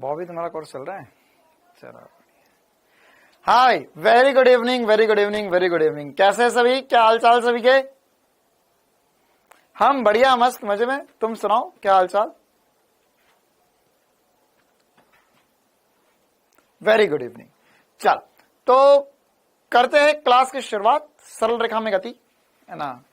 बॉबी तुम्हारा कोर्स चल रहा है? चलो, hi, very good evening, very good evening, very good evening. कैसे हैं सभी? क्या हाल चाल सभी के? हम बढ़िया, मस्त, मजे में। तुम सुनाओ, क्या हाल चाल? Very good evening. चल, तो करते हैं क्लास की शुरुआत। सरल रेखा में गति, है ना।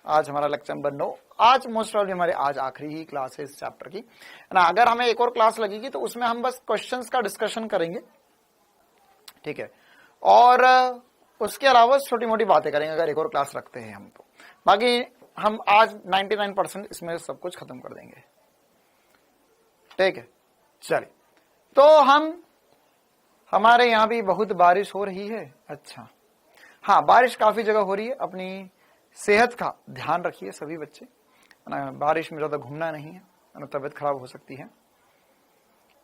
आज हमारा लेक्चर नंबर 9। आज मोस्ट ऑफ हमारे आज आखिरी ही क्लास है इस चैप्टर की, है ना। अगर हमें एक और क्लास लगेगी तो उसमें हम बस क्वेश्चंस का डिस्कशन करेंगे, ठीक है, और उसके अलावा छोटी मोटी बातें करेंगे अगर एक और क्लास रखते हैं हम तो। बाकी हम आज 99% इसमें सब कुछ खत्म कर देंगे, ठीक है। चलिए, तो हमारे यहाँ भी बहुत बारिश हो रही है। अच्छा, हाँ, बारिश काफी जगह हो रही है। अपनी सेहत का ध्यान रखिए सभी बच्चे, है ना। बारिश में ज्यादा घूमना नहीं है ना, तबीयत खराब हो सकती है।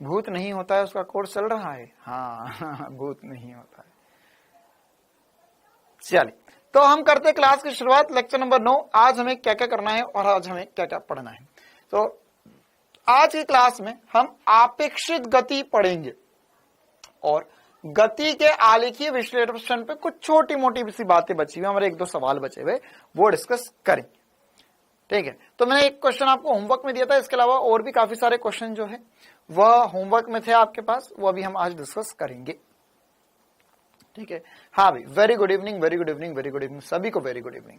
भूत नहीं होता है, उसका कोर्स चल रहा है। हाँ भूत नहीं होता है। चलिए, तो हम करते क्लास की शुरुआत। Lecture number 9। आज हमें क्या क्या करना है और आज हमें क्या क्या पढ़ना है। तो आज की क्लास में हम आपेक्षित गति पढ़ेंगे और गति के आलेखीय विश्लेषण पे कुछ छोटी मोटी सी बातें बची हुई, हमारे 1-2 सवाल बचे हुए, वो डिस्कस करेंगे, ठीक है। तो मैंने एक क्वेश्चन आपको होमवर्क में दिया था, इसके अलावा और भी काफी सारे क्वेश्चन जो है वह होमवर्क में थे आपके पास, वो अभी हम आज डिस्कस करेंगे, ठीक है। हाँ भाई, very good evening, very good evening, very good evening सभी को, वेरी गुड इवनिंग।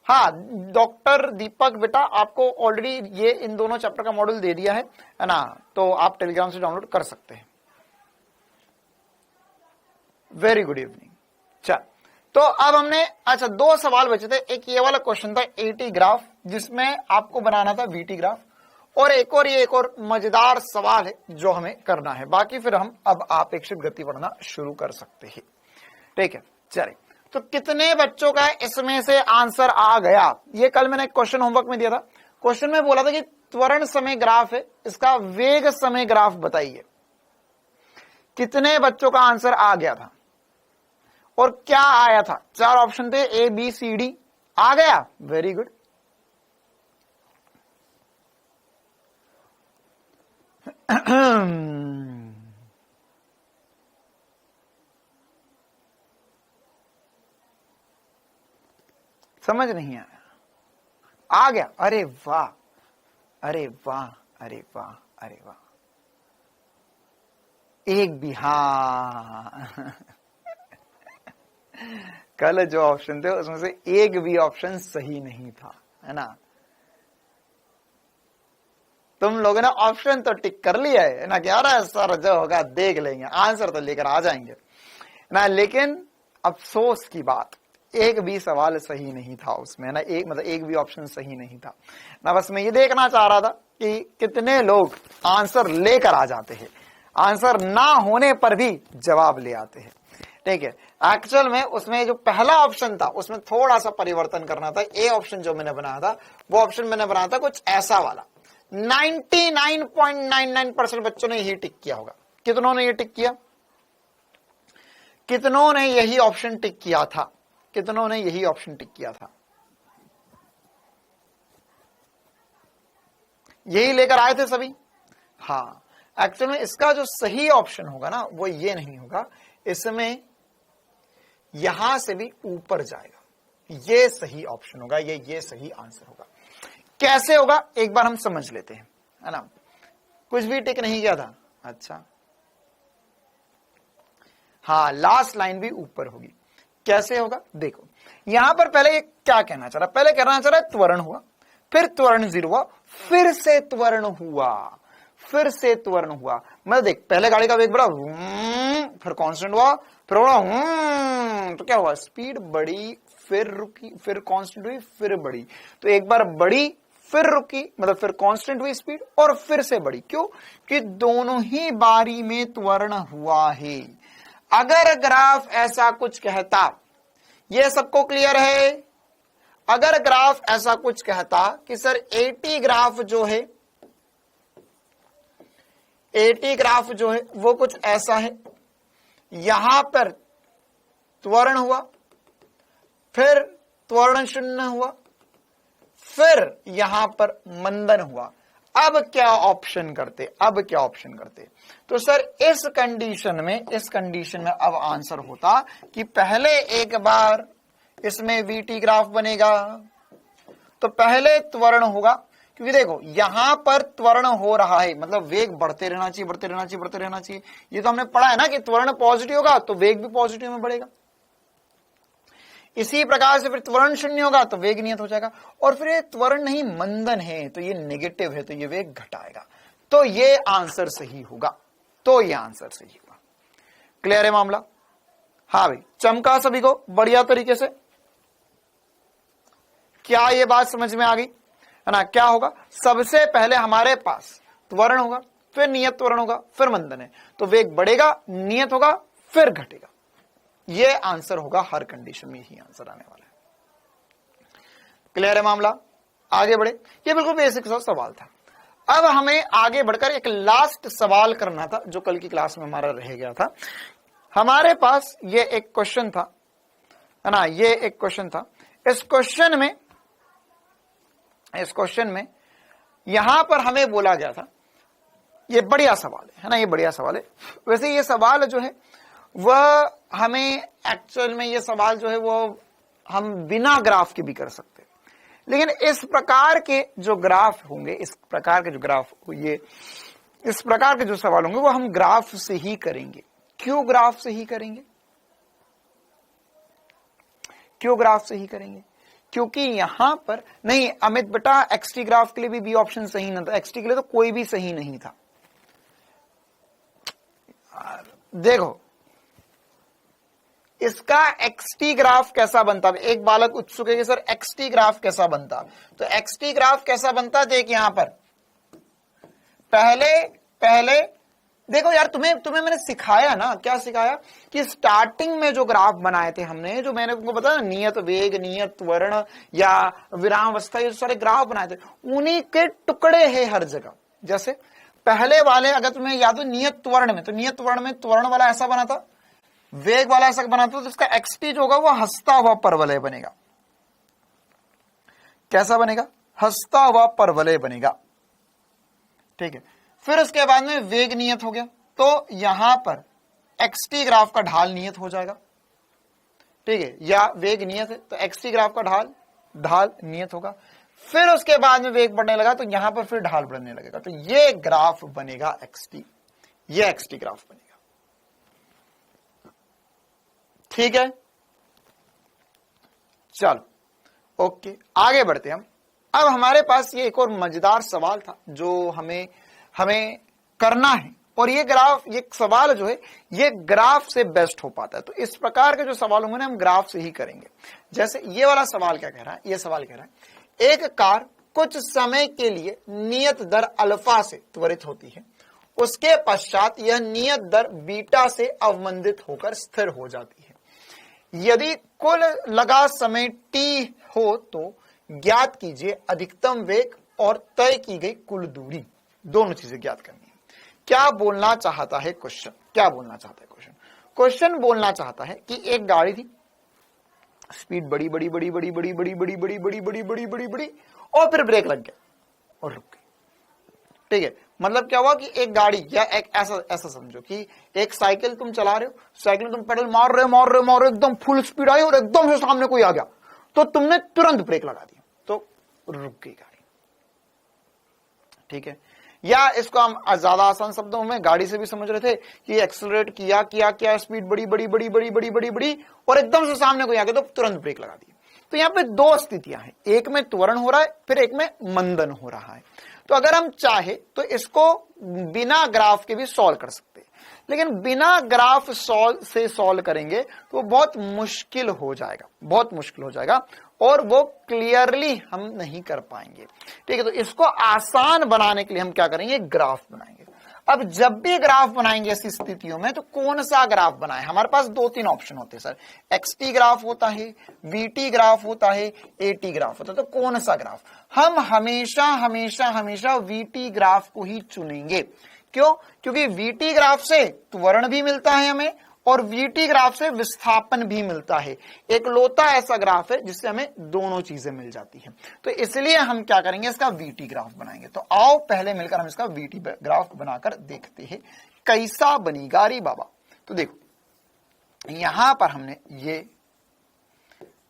हाँ, डॉक्टर दीपक बेटा, आपको ऑलरेडी ये इन दोनों चैप्टर का मॉड्यूल दे दिया है ना, तो आप टेलीग्राम से डाउनलोड कर सकते हैं। Very good evening. चल, तो अब हमने, अच्छा, 2 सवाल बचे थे। एक ये वाला क्वेश्चन था एटी ग्राफ, जिसमें आपको बनाना था वीटी ग्राफ, और एक और मजेदार सवाल है जो हमें करना है। बाकी फिर हम अब आपेक्षित गति पढ़ना शुरू कर सकते हैं, ठीक है। चलिए, तो कितने बच्चों का इसमें से आंसर आ गया? ये कल मैंने एक क्वेश्चन होमवर्क में दिया था। क्वेश्चन में बोला था कि त्वरण समय ग्राफ है, इसका वेग समय ग्राफ बताइए। कितने बच्चों का आंसर आ गया था और क्या आया था? 4 ऑप्शन थे, ए बी सी डी। आ गया? Very good. समझ नहीं आया? आ गया? अरे वाह, अरे वाह, अरे वाह, अरे वाह। एक भी, हाँ कल जो ऑप्शन थे उसमें से एक भी ऑप्शन सही नहीं था, है ना। तुम लोगों ने ऑप्शन तो टिक कर लिया है ना, क्या रहा है सर, जो होगा देख लेंगे, आंसर तो लेकर आ जाएंगे ना। लेकिन अफसोस की बात, एक भी सवाल सही नहीं था उसमें ना, एक भी ऑप्शन सही नहीं था ना। बस मैं ये देखना चाह रहा था कि कितने लोग आंसर लेकर आ जाते हैं, आंसर ना होने पर भी जवाब ले आते हैं, ठीक है। एक्चुअल में उसमें जो पहला ऑप्शन था उसमें थोड़ा सा परिवर्तन करना था। ए ऑप्शन जो मैंने बनाया था, वो ऑप्शन मैंने बनाया था कुछ ऐसा वाला। 99.99% बच्चों ने यही टिक किया होगा। कितनों ने ये टिक किया? कितनों ने यही ऑप्शन टिक किया था? कितनों ने यही ऑप्शन टिक किया था? यही लेकर आए थे सभी? हाँ, एक्चुअल में इसका जो सही ऑप्शन होगा ना, वो ये नहीं होगा, इसमें यहां से भी ऊपर जाएगा, ये सही ऑप्शन होगा, ये सही आंसर होगा। कैसे होगा एक बार हम समझ लेते हैं, है ना। कुछ भी टिक नहीं किया था? अच्छा, हाँ, लास्ट लाइन भी ऊपर होगी। कैसे होगा देखो, यहां पर पहले क्या कहना चाह रहा, पहले कहना चाह रहा है त्वरण हुआ, फिर त्वरण 0 हुआ, फिर से त्वरण हुआ, फिर से त्वरण हुआ। मतलब देख, पहले गाड़ी का वेग बढ़ा, फिर कांस्टेंट हुआ, फिर बढ़ा, तो क्या हुआ, स्पीड बढ़ी, फिर रुकी, फिर कांस्टेंट हुई, फिर बढ़ी। तो एक बार बढ़ी, फिर रुकी, मतलब फिर कांस्टेंट हुई स्पीड, और फिर से बढ़ी। क्यों? कि दोनों ही बारी में त्वरण हुआ है। अगर ग्राफ ऐसा कुछ कहता, ये सबको क्लियर है? अगर ग्राफ ऐसा कुछ कहता कि सर एटी ग्राफ जो है, एटी ग्राफ जो है वो कुछ ऐसा है, यहां पर त्वरण हुआ, फिर त्वरण 0 हुआ, फिर यहां पर मंदन हुआ। अब क्या ऑप्शन करते, अब क्या ऑप्शन करते? तो सर इस कंडीशन में अब आंसर होता कि पहले एक बार इसमें वीटी ग्राफ बनेगा, तो पहले त्वरण होगा, क्योंकि देखो यहां पर त्वरण हो रहा है, मतलब वेग बढ़ते रहना चाहिए, बढ़ते रहना चाहिए, बढ़ते रहना चाहिए। ये तो हमने पढ़ा है ना कि त्वरण पॉजिटिव होगा तो वेग भी पॉजिटिव में बढ़ेगा। इसी प्रकार से फिर त्वरण शून्य होगा तो वेग नियत हो जाएगा, और फिर ये त्वरण नहीं मंदन है तो ये नेगेटिव है तो ये वेग घटाएगा। तो ये आंसर सही होगा, तो ये आंसर सही होगा। क्लियर है मामला? हाँ भाई, चमका सभी को बढ़िया तरीके से? क्या ये बात समझ में आ गई है ना? क्या होगा, सबसे पहले हमारे पास त्वरण होगा, फिर नियत त्वरण होगा, फिर मंदन है, तो वेग बढ़ेगा, नियत होगा, फिर घटेगा। ये आंसर होगा, हर कंडीशन में यही आंसर आने वाला है। क्लियर है मामला? आगे बढ़े। ये बिल्कुल बेसिक सा सवाल था। अब हमें आगे बढ़कर एक लास्ट सवाल करना था जो कल की क्लास में हमारा रह गया था। हमारे पास ये एक क्वेश्चन था, है ना, ये एक क्वेश्चन था। इस क्वेश्चन में यहां पर हमें बोला गया था, ये बढ़िया सवाल है ना, ये बढ़िया सवाल है। वैसे ये सवाल जो है वह हमें एक्चुअल में, ये सवाल जो है वो हम बिना ग्राफ के भी कर सकते हैं, लेकिन इस प्रकार के जो ग्राफ होंगे, इस प्रकार के जो ग्राफ, ये इस प्रकार के जो सवाल होंगे वो हम ग्राफ से ही करेंगे। क्यों ग्राफ से ही करेंगे? क्यों ग्राफ से ही करेंगे? क्योंकि यहां पर नहीं अमित बेटा, एक्सटी ग्राफ के लिए भी बी ऑप्शन सही ना था, एक्सटी के लिए तो कोई भी सही नहीं था। देखो इसका एक्सटी ग्राफ कैसा बनता? एक बालक उत्सुक है कि सर एक्सटी ग्राफ कैसा बनता, तो एक्सटी ग्राफ कैसा बनता, देख यहां पर पहले देखो यार, तुम्हें मैंने सिखाया ना, क्या सिखाया कि स्टार्टिंग में जो ग्राफ बनाए थे हमने, जो मैंने तुमको बताया ना, नियत वेग, नियत त्वरण या विराम अवस्था, ये सारे ग्राफ बनाए थे, उन्हीं के टुकड़े हैं हर जगह। जैसे पहले वाले अगर तुम्हें याद हो नियत त्वरण में, तो नियत त्वरण में त्वरण वाला ऐसा बना था, वेग वाला ऐसा बना था, तो इसका एक्सटी जो होगा वो हंसता हुआ परवलय बनेगा। कैसा बनेगा? हंसता हुआ परवलय बनेगा। ठीक है, फिर उसके बाद में वेग नियत हो गया, तो यहां पर एक्सटी ग्राफ का ढाल नियत हो जाएगा। ठीक है, या वेग नियत है तो एक्सटी ग्राफ का ढाल नियत होगा। फिर उसके बाद में वेग बढ़ने लगा तो यहां पर फिर ढाल बढ़ने लगेगा, तो ये ग्राफ बनेगा एक्सटी, ये एक्सटी ग्राफ बनेगा। ठीक है, चलो ओके, आगे बढ़ते हम। अब हमारे पास ये एक और मजेदार सवाल था जो हमें करना है, और ये ग्राफ, ये सवाल जो है ये ग्राफ से बेस्ट हो पाता है। तो इस प्रकार के जो सवाल होंगे ना हम ग्राफ से ही करेंगे। जैसे ये वाला सवाल क्या कह रहा है, ये सवाल कह रहा है एक कार कुछ समय के लिए नियत दर अल्फा से त्वरित होती है, उसके पश्चात यह नियत दर बीटा से अवमंदित होकर स्थिर हो जाती है। यदि कुल लगा समय t हो तो ज्ञात कीजिए अधिकतम वेग और तय की गई कुल दूरी, दोनों चीजें ज्ञात करनी है। क्या बोलना चाहता है क्वेश्चन? क्या बोलना चाहता है क्वेश्चन? क्वेश्चन बोलना चाहता है कि एक गाड़ी थी, स्पीड बड़ी बड़ी बड़ी बड़ी बड़ी बड़ी बड़ी बड़ी बड़ी बड़ी बड़ी बड़ी बड़ी और फिर ब्रेक लग गया और रुक गई। ठीक है, मतलब क्या हुआ कि एक गाड़ी या एक ऐसा समझो कि एक साइकिल तुम चला रहे हो, साइकिल तुम पेडल मार रहे हो, एकदम फुल स्पीड आई और एकदम से सामने कोई आ गया तो तुमने तुरंत ब्रेक लगा दिया तो रुक गई गाड़ी। ठीक है, या इसको हम ज्यादा आसान शब्दों में गाड़ी से भी समझ रहे थे कि एक्सेलरेट किया स्पीड बड़ी बड़ी बड़ी बड़ी बड़ी बड़ी बड़ी और एकदम से सामने कोई आ गया तो तुरंत ब्रेक लगा दी। तो यहाँ पे दो स्थितियां हैं, एक में त्वरण हो रहा है, फिर एक में मंदन हो रहा है। तो अगर हम चाहे तो इसको बिना ग्राफ के भी सॉल्व कर सकते हैं, लेकिन बिना ग्राफ सॉल्व करेंगे तो बहुत मुश्किल हो जाएगा, बहुत मुश्किल हो जाएगा और वो क्लियरली हम नहीं कर पाएंगे। ठीक है, तो इसको आसान बनाने के लिए हम क्या करेंगे, ग्राफ बनाएंगे। अब जब भी ग्राफ बनाएंगे ऐसी स्थितियों में तो कौन सा ग्राफ बनाएं? हमारे पास 2-3 ऑप्शन होते हैं सर, एक्सटी ग्राफ होता है, वीटी ग्राफ होता है, एटी ग्राफ होता है। तो कौन सा ग्राफ? हम हमेशा हमेशा हमेशा वीटी ग्राफ को ही चुनेंगे। क्यों? क्योंकि वीटी ग्राफ से त्वरण भी मिलता है हमें और वीटी ग्राफ से विस्थापन भी मिलता है। एक लौता ऐसा ग्राफ है जिससे हमें दोनों चीजें मिल जाती है। तो इसलिए हम क्या करेंगे, इसका वीटी ग्राफ बनाएंगे। तो आओ पहले मिलकर हम इसका वीटी ग्राफ बनाकर देखते हैं कैसा बनेगा रे बाबा। तो देखो यहां पर हमने ये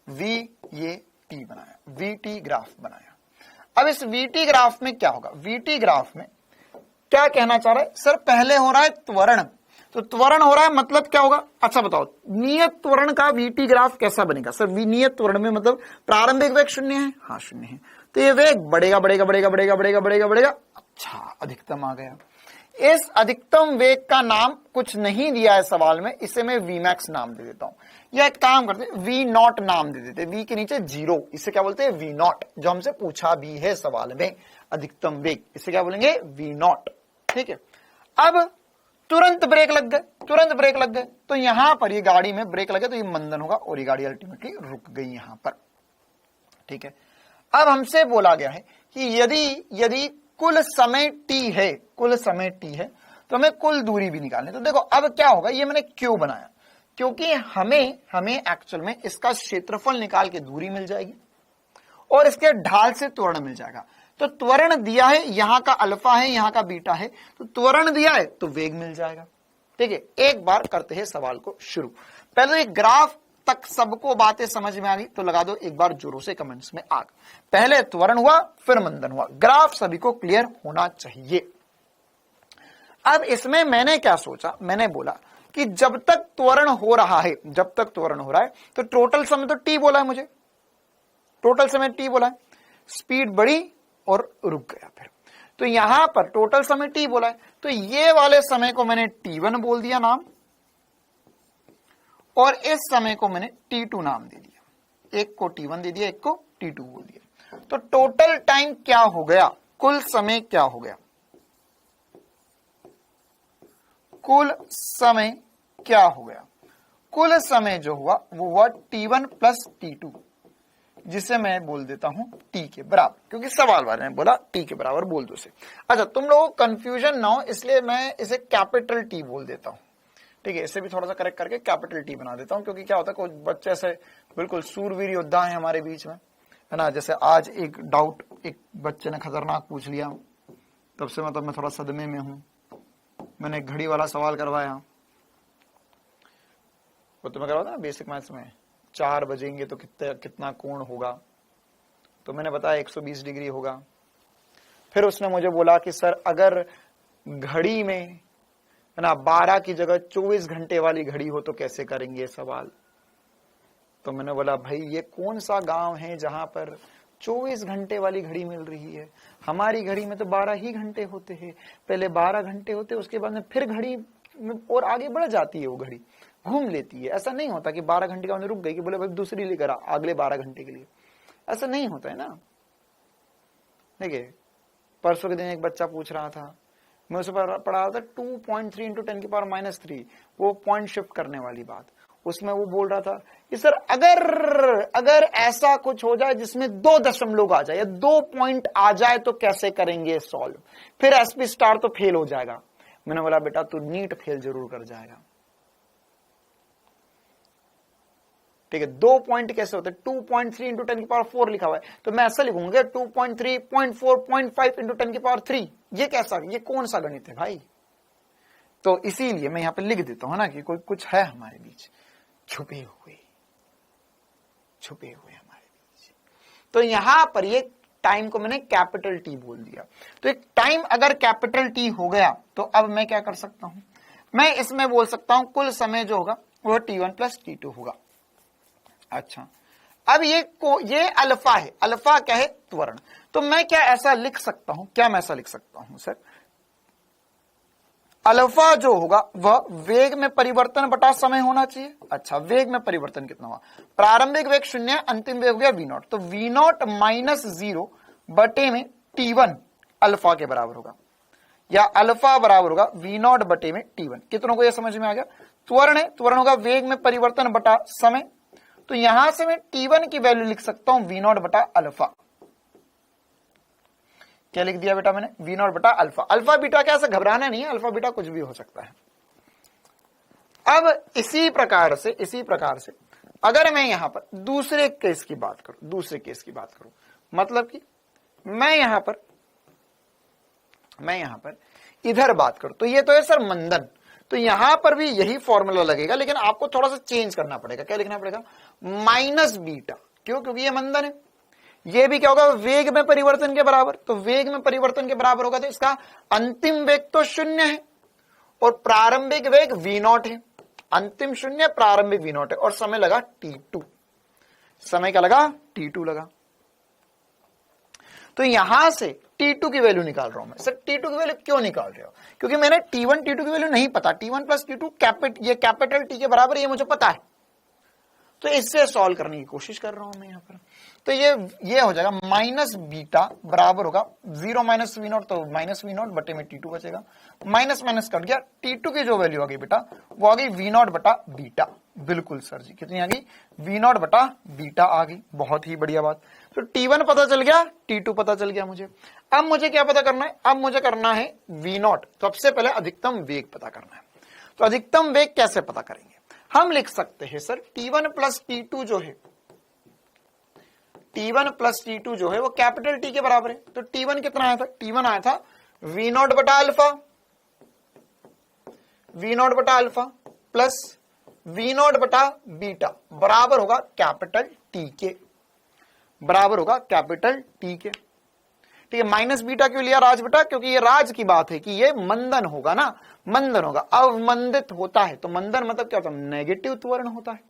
ये टी बनाया, वीटी ग्राफ बनाया। अब इस वीटी ग्राफ में क्या होगा, वीटी ग्राफ में क्या कहना चाह रहा है सर, पहले हो रहा है त्वरण, तो त्वरण हो रहा है मतलब क्या होगा, अच्छा बताओ नियत त्वरण का वीटी ग्राफ कैसा बनेगा सर। नियत त्वरण में मतलब प्रारंभिक वेग शून्य है, हाँ शून्य है, तो ये वेग बढ़ेगा बढ़ेगा बढ़ेगा बढ़ेगा बढ़ेगा बढ़ेगा बढ़ेगा, अच्छा अधिकतम आ गया। इस अधिकतम वेग का नाम कुछ नहीं दिया है सवाल में, इसे मैं वी मैक्स नाम दे देता हूं, या एक काम करते वी नॉट नाम दे देते, वी के नीचे जीरो, इसे क्या बोलते हैं वी नॉट, जो हमसे पूछा भी है सवाल में अधिकतम वेग, इसे क्या बोलेंगे वी नॉट, ठीक है। अब तुरंत ब्रेक लग गए, तुरंत ब्रेक लग गए, तो यहां पर ये गाड़ी में ब्रेक लगे तो ये मंदन होगा और ये गाड़ी अल्टीमेटली रुक गई यहां पर, ठीक है। अब हमसे बोला गया है कि यदि कुल समय t है, कुल समय t है, तो हमें कुल दूरी भी निकालनी। तो देखो अब क्या होगा, ये मैंने क्यों बनाया, क्योंकि हमें एक्चुअल में इसका क्षेत्रफल निकाल के दूरी मिल जाएगी और इसके ढाल से त्वरण मिल जाएगा। तो त्वरण दिया है, यहां का अल्फा है, यहां का बीटा है, तो त्वरण दिया है तो वेग मिल जाएगा, ठीक है। एक बार करते हैं सवाल को शुरू। पहले तो एक ग्राफ तक सबको बातें समझ में आ गई तो लगा दो एक बार जोरों से कमेंट्स में आग। पहले त्वरण हुआ फिर मंदन हुआ, ग्राफ सभी को क्लियर होना चाहिए। अब इसमें मैंने क्या सोचा, मैंने बोला कि जब तक त्वरण हो रहा है, जब तक त्वरण हो रहा है तो टोटल समय तो टी बोला है मुझे, टोटल समय टी बोला है, स्पीड बढ़ी और रुक गया फिर, तो यहां पर टोटल समय टी बोला है, तो ये वाले समय को मैंने t1 बोल दिया नाम, और इस समय को मैंने t2 नाम दे दिया, एक को t1 दे दिया, एक को t2 बोल दिया। तो टोटल टाइम क्या हो गया, कुल समय क्या हो गया, कुल समय क्या हो गया, कुल समय जो हुआ वो हुआ t1 प्लस t2, जिसे मैं बोल देता हूं t के बराबर, क्योंकि सवाल वाले ने बोला t के बराबर बोल दो से। अच्छा तुम लोगों को कंफ्यूजन ना हो इसलिए मैं इसे कैपिटल T बोल देता हूं, ठीक है। इसे भी थोड़ा सा करेक्ट करके कैपिटल T बना देता हूं, क्योंकि क्या होता है कुछ बच्चे ऐसे बिल्कुल सूरवीर योद्धा है हमारे बीच में, है ना। जैसे आज एक डाउट एक बच्चे ने खतरनाक पूछ लिया, तब से मतलब मैं थोड़ा सदमे में हूं। मैंने एक घड़ी वाला सवाल करवाया, वो तुम्हें करवाया था ना बेसिक मैथ्स में, 4 बजेंगे तो कितना कोण होगा, तो मैंने बताया 120 डिग्री होगा। फिर उसने मुझे बोला कि सर अगर घड़ी में है ना 12 की जगह 24 घंटे वाली घड़ी हो तो कैसे करेंगे सवाल। तो मैंने बोला भाई ये कौन सा गांव है जहां पर 24 घंटे वाली घड़ी मिल रही है, हमारी घड़ी में तो 12 ही घंटे होते हैं, पहले 12 घंटे होते उसके बाद में फिर घड़ी में और आगे बढ़ जाती है, वो घड़ी घूम लेती है। ऐसा नहीं होता कि 12 घंटे का रुक गई कि बोले भाई दूसरी लेकर आ अगले 12 घंटे के लिए, ऐसा नहीं होता है ना। देखिए परसों के दिन एक बच्चा पूछ रहा था, मैं उसे पढ़ा रहा था 2.3 इंटू 10 की पावर -3, वो पॉइंट शिफ्ट करने वाली बात, उसमें वो बोल रहा था कि सर अगर ऐसा कुछ हो जाए जिसमें 2 दशमलव आ जाए या 2 पॉइंट आ जाए तो कैसे करेंगे सॉल्व, फिर एसपी स्टार तो फेल हो जाएगा। मैंने बोला बेटा तू नीट फेल जरूर कर जाएगा, ठीक है। 2 पॉइंट कैसे होते हैं, 2.3 इंटू 10 की पावर 4 लिखा हुआ है, तो मैं ऐसा लिखूंगा 2.3, 0.4, 0.5 इंटू 10 की पावर 3। ये कैसा, ये कौन सा गणित है भाई। तो इसीलिए मैं यहां पे लिख देता हूं ना कि कोई कुछ है हमारे बीच छुपे हुए हमारे बीच। तो यहां पर ये टाइम को मैंने कैपिटल टी बोल दिया। तो एक टाइम अगर कैपिटल टी हो गया तो अब मैं क्या कर सकता हूं, मैं इसमें बोल सकता हूं कुल समय जो होगा वो t1 प्लस t2 होगा। अच्छा अब ये अल्फा है, अल्फा क्या है त्वरण, तो मैं क्या ऐसा लिख सकता हूं, क्या मैं ऐसा लिख सकता हूं सर, अल्फा जो होगा वह वेग में परिवर्तन बटा समय होना चाहिए। अच्छा वेग में परिवर्तन कितना हुआ, प्रारंभिक वेग 0, अंतिम वेग हो गया v0, तो v0 माइनस 0 बटे में t1 अल्फा के बराबर होगा, या अल्फा बराबर होगा v0 बटे में t1। कितनों को यह समझ में आ गया, त्वरण है, त्वरण होगा वेग में परिवर्तन बटा समय, तो यहां से मैं t1 की वैल्यू लिख सकता हूं v0 बटा अल्फा। क्या लिख दिया बेटा मैंने, v0 बटा अल्फा। अल्फा बीटा क्या, ऐसा घबराना नहीं है, अल्फा बीटा कुछ भी हो सकता है। अब इसी प्रकार से अगर मैं यहां पर दूसरे केस की बात करूं, मतलब कि मैं यहां पर इधर बात करूं, तो ये तो है सर मंदन, तो यहां पर भी यही फॉर्मूला लगेगा, लेकिन आपको थोड़ा सा चेंज करना पड़ेगा। क्या लिखना पड़ेगा? Minus beta. क्यों? क्योंकि ये मंदन है। ये भी क्या होगा? वेग में परिवर्तन के बराबर। तो वेग में परिवर्तन के बराबर होगा तो इसका अंतिम वेग तो 0 है और प्रारंभिक वेग v0 है। अंतिम 0, प्रारंभिक v0 है और समय लगा t2। समय क्या लगा? t2 लगा। तो यहां से t2 की वैल्यू निकाल रहा हूं मैं। सर t2 की वैल्यू क्यों निकाल रहे हो? क्योंकि मैंने t1 t2 की वैल्यू नहीं पता। t1 प्लस t2 ये कैपिटल T के बराबर, ये मुझे पता है, तो इससे सॉल्व करने की कोशिश कर रहा हूं मैं यहां पर। तो ये हो जाएगा माइनस बीटा बराबर होगा 0 माइनस v0, तो माइनस v0 बटे में t2 बचेगा। माइनस माइनस कट गया, t2 की जो वैल्यू आ गई बेटा वो आ गई v0 बटा बीटा। बिल्कुल सर जी, कितनी आ गई? v0 बटा बीटा आ गई। बहुत ही बढ़िया बात। तो t1 पता चल गया, t2 पता चल गया मुझे। अब मुझे क्या पता करना है? अब मुझे करना है v0। सबसे पहले अधिकतम वेग पता करना है। तो अधिकतम वेग कैसे पता करेंगे? हम लिख सकते हैं सर t1 प्लस t2 जो है, t1 प्लस t2 जो है वो कैपिटल T के बराबर है। तो t1 कितना आया था? t1 आया था v0 बटा अल्फा, v0 बटा अल्फा प्लस v0 बटा बीटा बराबर होगा कैपिटल T के, बराबर होगा कैपिटल T के। ठीक है, माइनस बीटा क्यों लिया राज बेटा? क्योंकि ये राज की बात है कि ये मंदन होगा ना, मंदन होगा। अवमंदित होता है तो मंदन मतलब क्या होता है? नेगेटिव त्वरण होता है।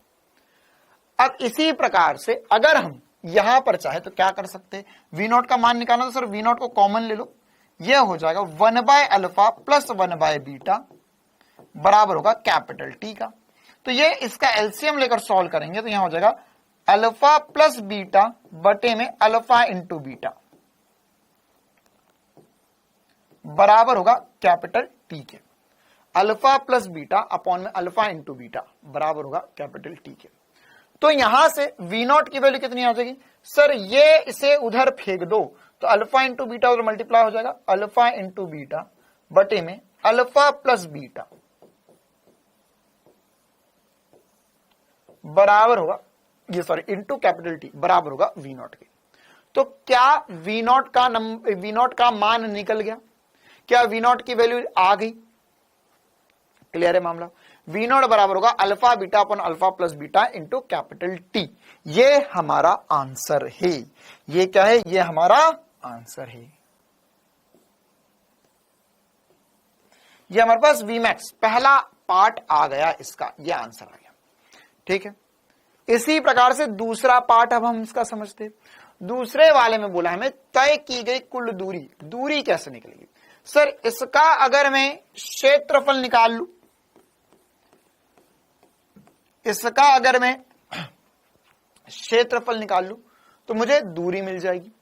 अब इसी प्रकार से अगर हम यहां पर चाहे तो क्या कर सकते हैं? v0 का मान निकालना, तो सर v0 को कॉमन ले लो, यह हो जाएगा 1 by alpha plus 1 by beta बराबर होगा कैपिटल T का। तो ये इसका एलसीएम लेकर सॉल्व करेंगे तो यहां हो जाएगा अल्फा प्लस बीटा बटे में अल्फा इंटू बीटा बराबर होगा कैपिटल T के। अल्फा प्लस बीटा अपॉन में अल्फा इंटू बीटा बराबर होगा कैपिटल T के। तो यहां से v0 की वैल्यू कितनी आ जाएगी? सर ये इसे उधर फेंक दो तो अल्फा इंटू बीटा उधर मल्टीप्लाई हो जाएगा, अल्फा इंटू बीटा बटे में अल्फा प्लस बीटा बराबर होगा, ये सॉरी इंटू कैपिटल T बराबर होगा v0 के। तो क्या v0 का मान निकल गया? क्या v0 की वैल्यू आ गई? क्लियर है मामला? v0 बराबर होगा alpha beta upon alpha plus beta into capital T। ये हमारा आंसर है। ये क्या है? ये हमारा आंसर है। ये हमारे पास Vmax पहला पार्ट आ गया, इसका ये आंसर आ गया। ठीक है, इसी प्रकार से दूसरा पार्ट अब हम इसका समझते हैं। दूसरे वाले में बोला हमें तय की गई कुल दूरी कैसे निकलेगी? सर इसका अगर मैं क्षेत्रफल निकाल लूं, इसका अगर मैं क्षेत्रफल निकाल लूं तो मुझे दूरी मिल जाएगी।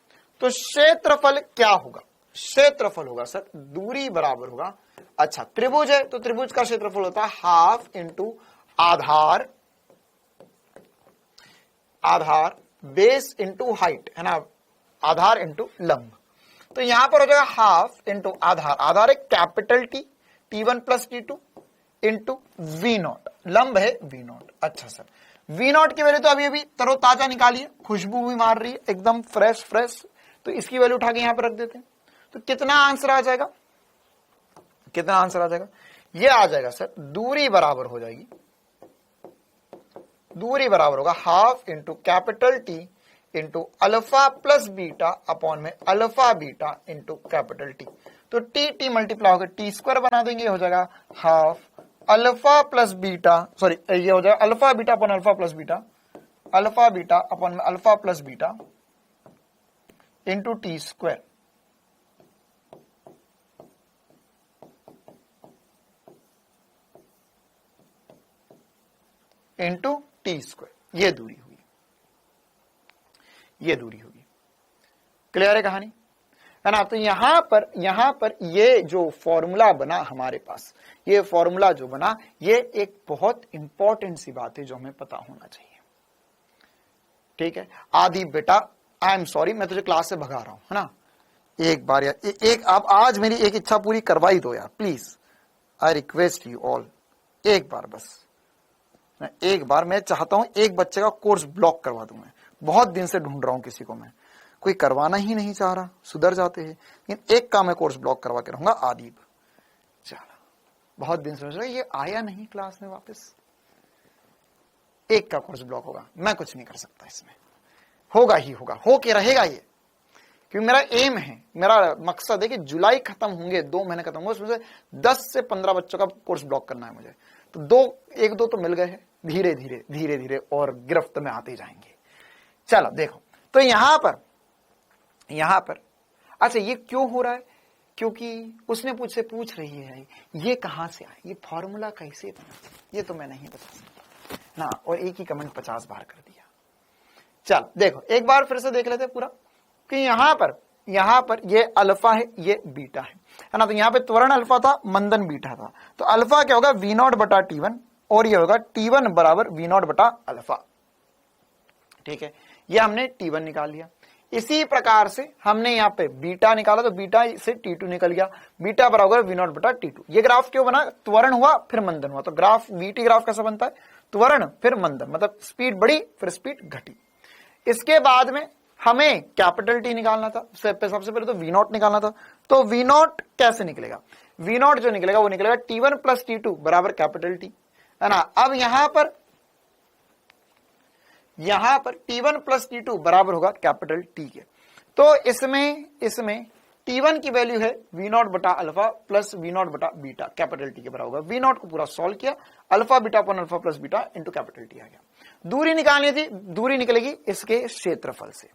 तो क्षेत्रफल क्या होगा? क्षेत्रफल होगा सर दूरी बराबर होगा, अच्छा त्रिभुज है तो त्रिभुज का क्षेत्रफल होता है हाफ इंटू आधार, आधार बेस इंटू हाइट, है ना, आधार इंटू लंब। तो यहां पर हो जाएगा हाफ इंटू आधार, आधार है capital T, t1 plus t2 into v0, लंब है v0। अच्छा सर v0 की वैल्यू तो अभी अभी तरोताजा निकालिए, खुशबू भी मार रही है एकदम फ्रेश फ्रेश, तो इसकी वैल्यू उठा के यहां पर रख देते हैं। तो कितना आंसर आ जाएगा? कितना आंसर आ जाएगा? ये आ जाएगा सर दूरी बराबर हो जाएगी, दूरी बराबर होगा half into capital T into alpha plus beta upon में alpha beta into capital T। तो T मल्टीप्लाई होगा टी स्क्वायर बना देंगे, हो जाएगा half alpha plus beta, sorry ये हो जाएगा alpha beta upon alpha plus beta, alpha beta upon में alpha plus beta into T square into T square. ये दूरी हुई, ये दूरी होगी। क्लियर है कहानी, है ना? तो यहां पर ये जो फॉर्मूला बना हमारे पास, ये फॉर्मूला जो बना, ये एक बहुत इंपॉर्टेंट सी बात है जो हमें पता होना चाहिए। ठीक है आदि बेटा, आई एम सॉरी मैं तुझे क्लास से भगा रहा हूं, है ना? एक बार यार एक आप आज मेरी एक इच्छा पूरी करवाई दो यार please, I request you all. एक बार बस, एक बार मैं चाहता हूं एक बच्चे का कोर्स ब्लॉक करवा दूं। मैं बहुत दिन से ढूंढ रहा हूं किसी को, मैं कोई करवाना ही नहीं चाह रहा, सुधर जाते हैं, लेकिन एक का मैं कोर्स ब्लॉक करवा के रहूंगा, आदिब। चलो बहुत दिन से सोच रहा ये आया नहीं क्लास में वापस, एक का कोर्स ब्लॉक होगा, मैं कुछ नहीं कर सकता इसमें, होगा ही होगा, हो के रहेगा ये, क्योंकि मेरा एम है, मेरा मकसद है कि जुलाई खत्म होंगे, 2 महीने खत्म होंगे, उसमें से 10 से 15 बच्चों का कोर्स ब्लॉक करना है मुझे। तो एक दो तो मिल गए हैं, धीरे धीरे और गिरफ्त में आते जाएंगे। चलो देखो, तो यहां पर अच्छा ये क्यों हो रहा है, क्योंकि उसने मुझसे पूछ रही है ये कहां से आया, ये फॉर्मूला कैसे बना, ये तो मैं नहीं बता सकता ना, और एक ही कमेंट 50 बार कर दिया। चल देखो एक बार फिर से देख लेते पूरा, कि यहां पर ये अल्फा है, ये बीटा है ना। तो यहां पे त्वरण अल्फा था, मंदन बीटा था, तो अल्फा क्या होगा V0 बटा T1, और ये होगा T1 बराबर V0 बटा अल्फा। ठीक है, ये हमने T1 निकाल लिया। इसी प्रकार से हमने यहाँ पे बीटा निकाला, तो बीटा से T2 निकल गया, बीटा बराबर V0 बटा T2। ये ग्राफ क्यों बना, त्वरण हुआ फिर मंदन हुआ, तो ग्राफ VT ग्राफ कैसा बनता है, त्वरण फिर मंदन, मतलब स्पीड बढ़ी फिर स्पीड घटी। इसके बाद में हमें कैपिटल T निकालना था, सबसे पहले तो V0 निकालना था। तो V0 कैसे निकलेगा, V0 जो निकलेगा वो निकलेगा T1 प्लस T2 बराबर कैपिटल T, है ना। अब यहां पर T1 प्लस T2 बराबर होगा कैपिटल T के। तो इसमें T1 की वैल्यू है V0 बटा अल्फा प्लस V0 बटा बीटा, कैपिटल T के बराबर होगा। V0 को पूरा सॉल्व किया, alpha beta upon alpha plus beta into capital T आ गया। दूरी निकालनी थी, दूरी निकलेगी इसके क्षेत्रफल से,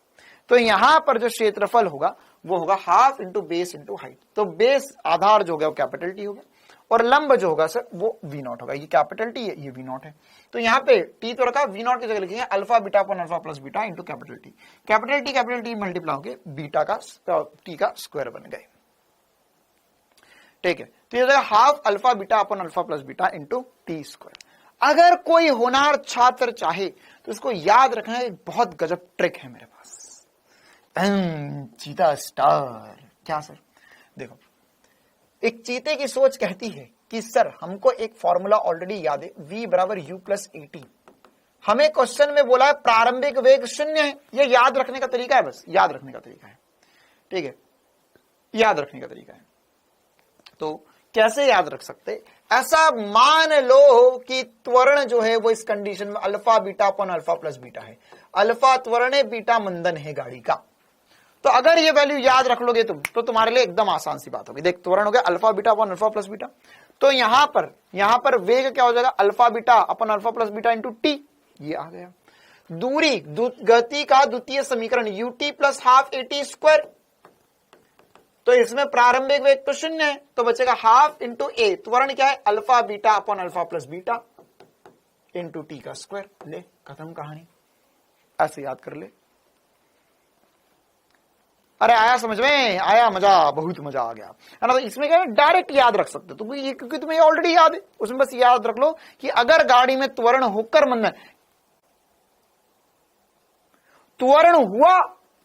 तो यहां पर जो क्षेत्रफल होगा वो होगा half into base into height. तो बेस आधार जो होगा वो कैपिटल T हो गया, और लंब जो होगा सर वो V0 होगा। ये कैपिटल T है, ये V0 है, तो यहाँ पे T तो रखा, V0 की जगह लिखेंगे alpha beta upon alpha plus beta into capital T। Capital T multiply होके बीटा का T का स्क्वायर बन गए। ठीक है, तो ये हो जाएगा half alpha beta upon alpha plus beta into T square. अगर कोई होनहार छात्र चाहे तो इसको याद रखना, एक बहुत गजब ट्रिक है मेरे पास। चीता स्टार, क्या सर, देखो एक चीते की सोच कहती है कि सर हमको एक फॉर्मूला ऑलरेडी याद है, v बराबर u प्लस AT। हमें क्वेश्चन में बोला है प्रारंभिक वेग 0 है, ये याद रखने का तरीका है, बस याद रखने का तरीका है। ठीक है, याद रखने का तरीका है। तो कैसे याद रख सकते, ऐसा मान लो कि त्वरण जो है वो इस कंडीशन में alpha beta upon alpha plus beta है, अल्फा त्वरण है, बीटा मंदन है गाड़ी का। तो अगर ये वैल्यू याद रख लोगे तुम तो तुम्हारे लिए एकदम आसान सी बात होगी। देख त्वरण हो गया alpha beta upon alpha plus beta, तो यहां पर वेग क्या हो जाएगा, alpha beta upon alpha plus beta into T, ये आ गया। दूरी गति का द्वितीय समीकरण ut plus half AT square, तो इसमें प्रारंभिक वेग तो 0 है, तो बचेगा हाफ इंटू ए, त्वरण क्या है alpha beta upon alpha plus beta into T का स्क्वायर। ले खत्म कहानी, ऐसे याद कर ले। अरे आया समझ में, आया मजा, बहुत मजा आ गया, है ना। तो इसमें क्या है डायरेक्ट याद रख सकते हो, तो ये क्योंकि तुम्हें ऑलरेडी याद है, उसमें बस याद रख लो कि अगर गाड़ी में त्वरण होकर मंदन, त्वरण हुआ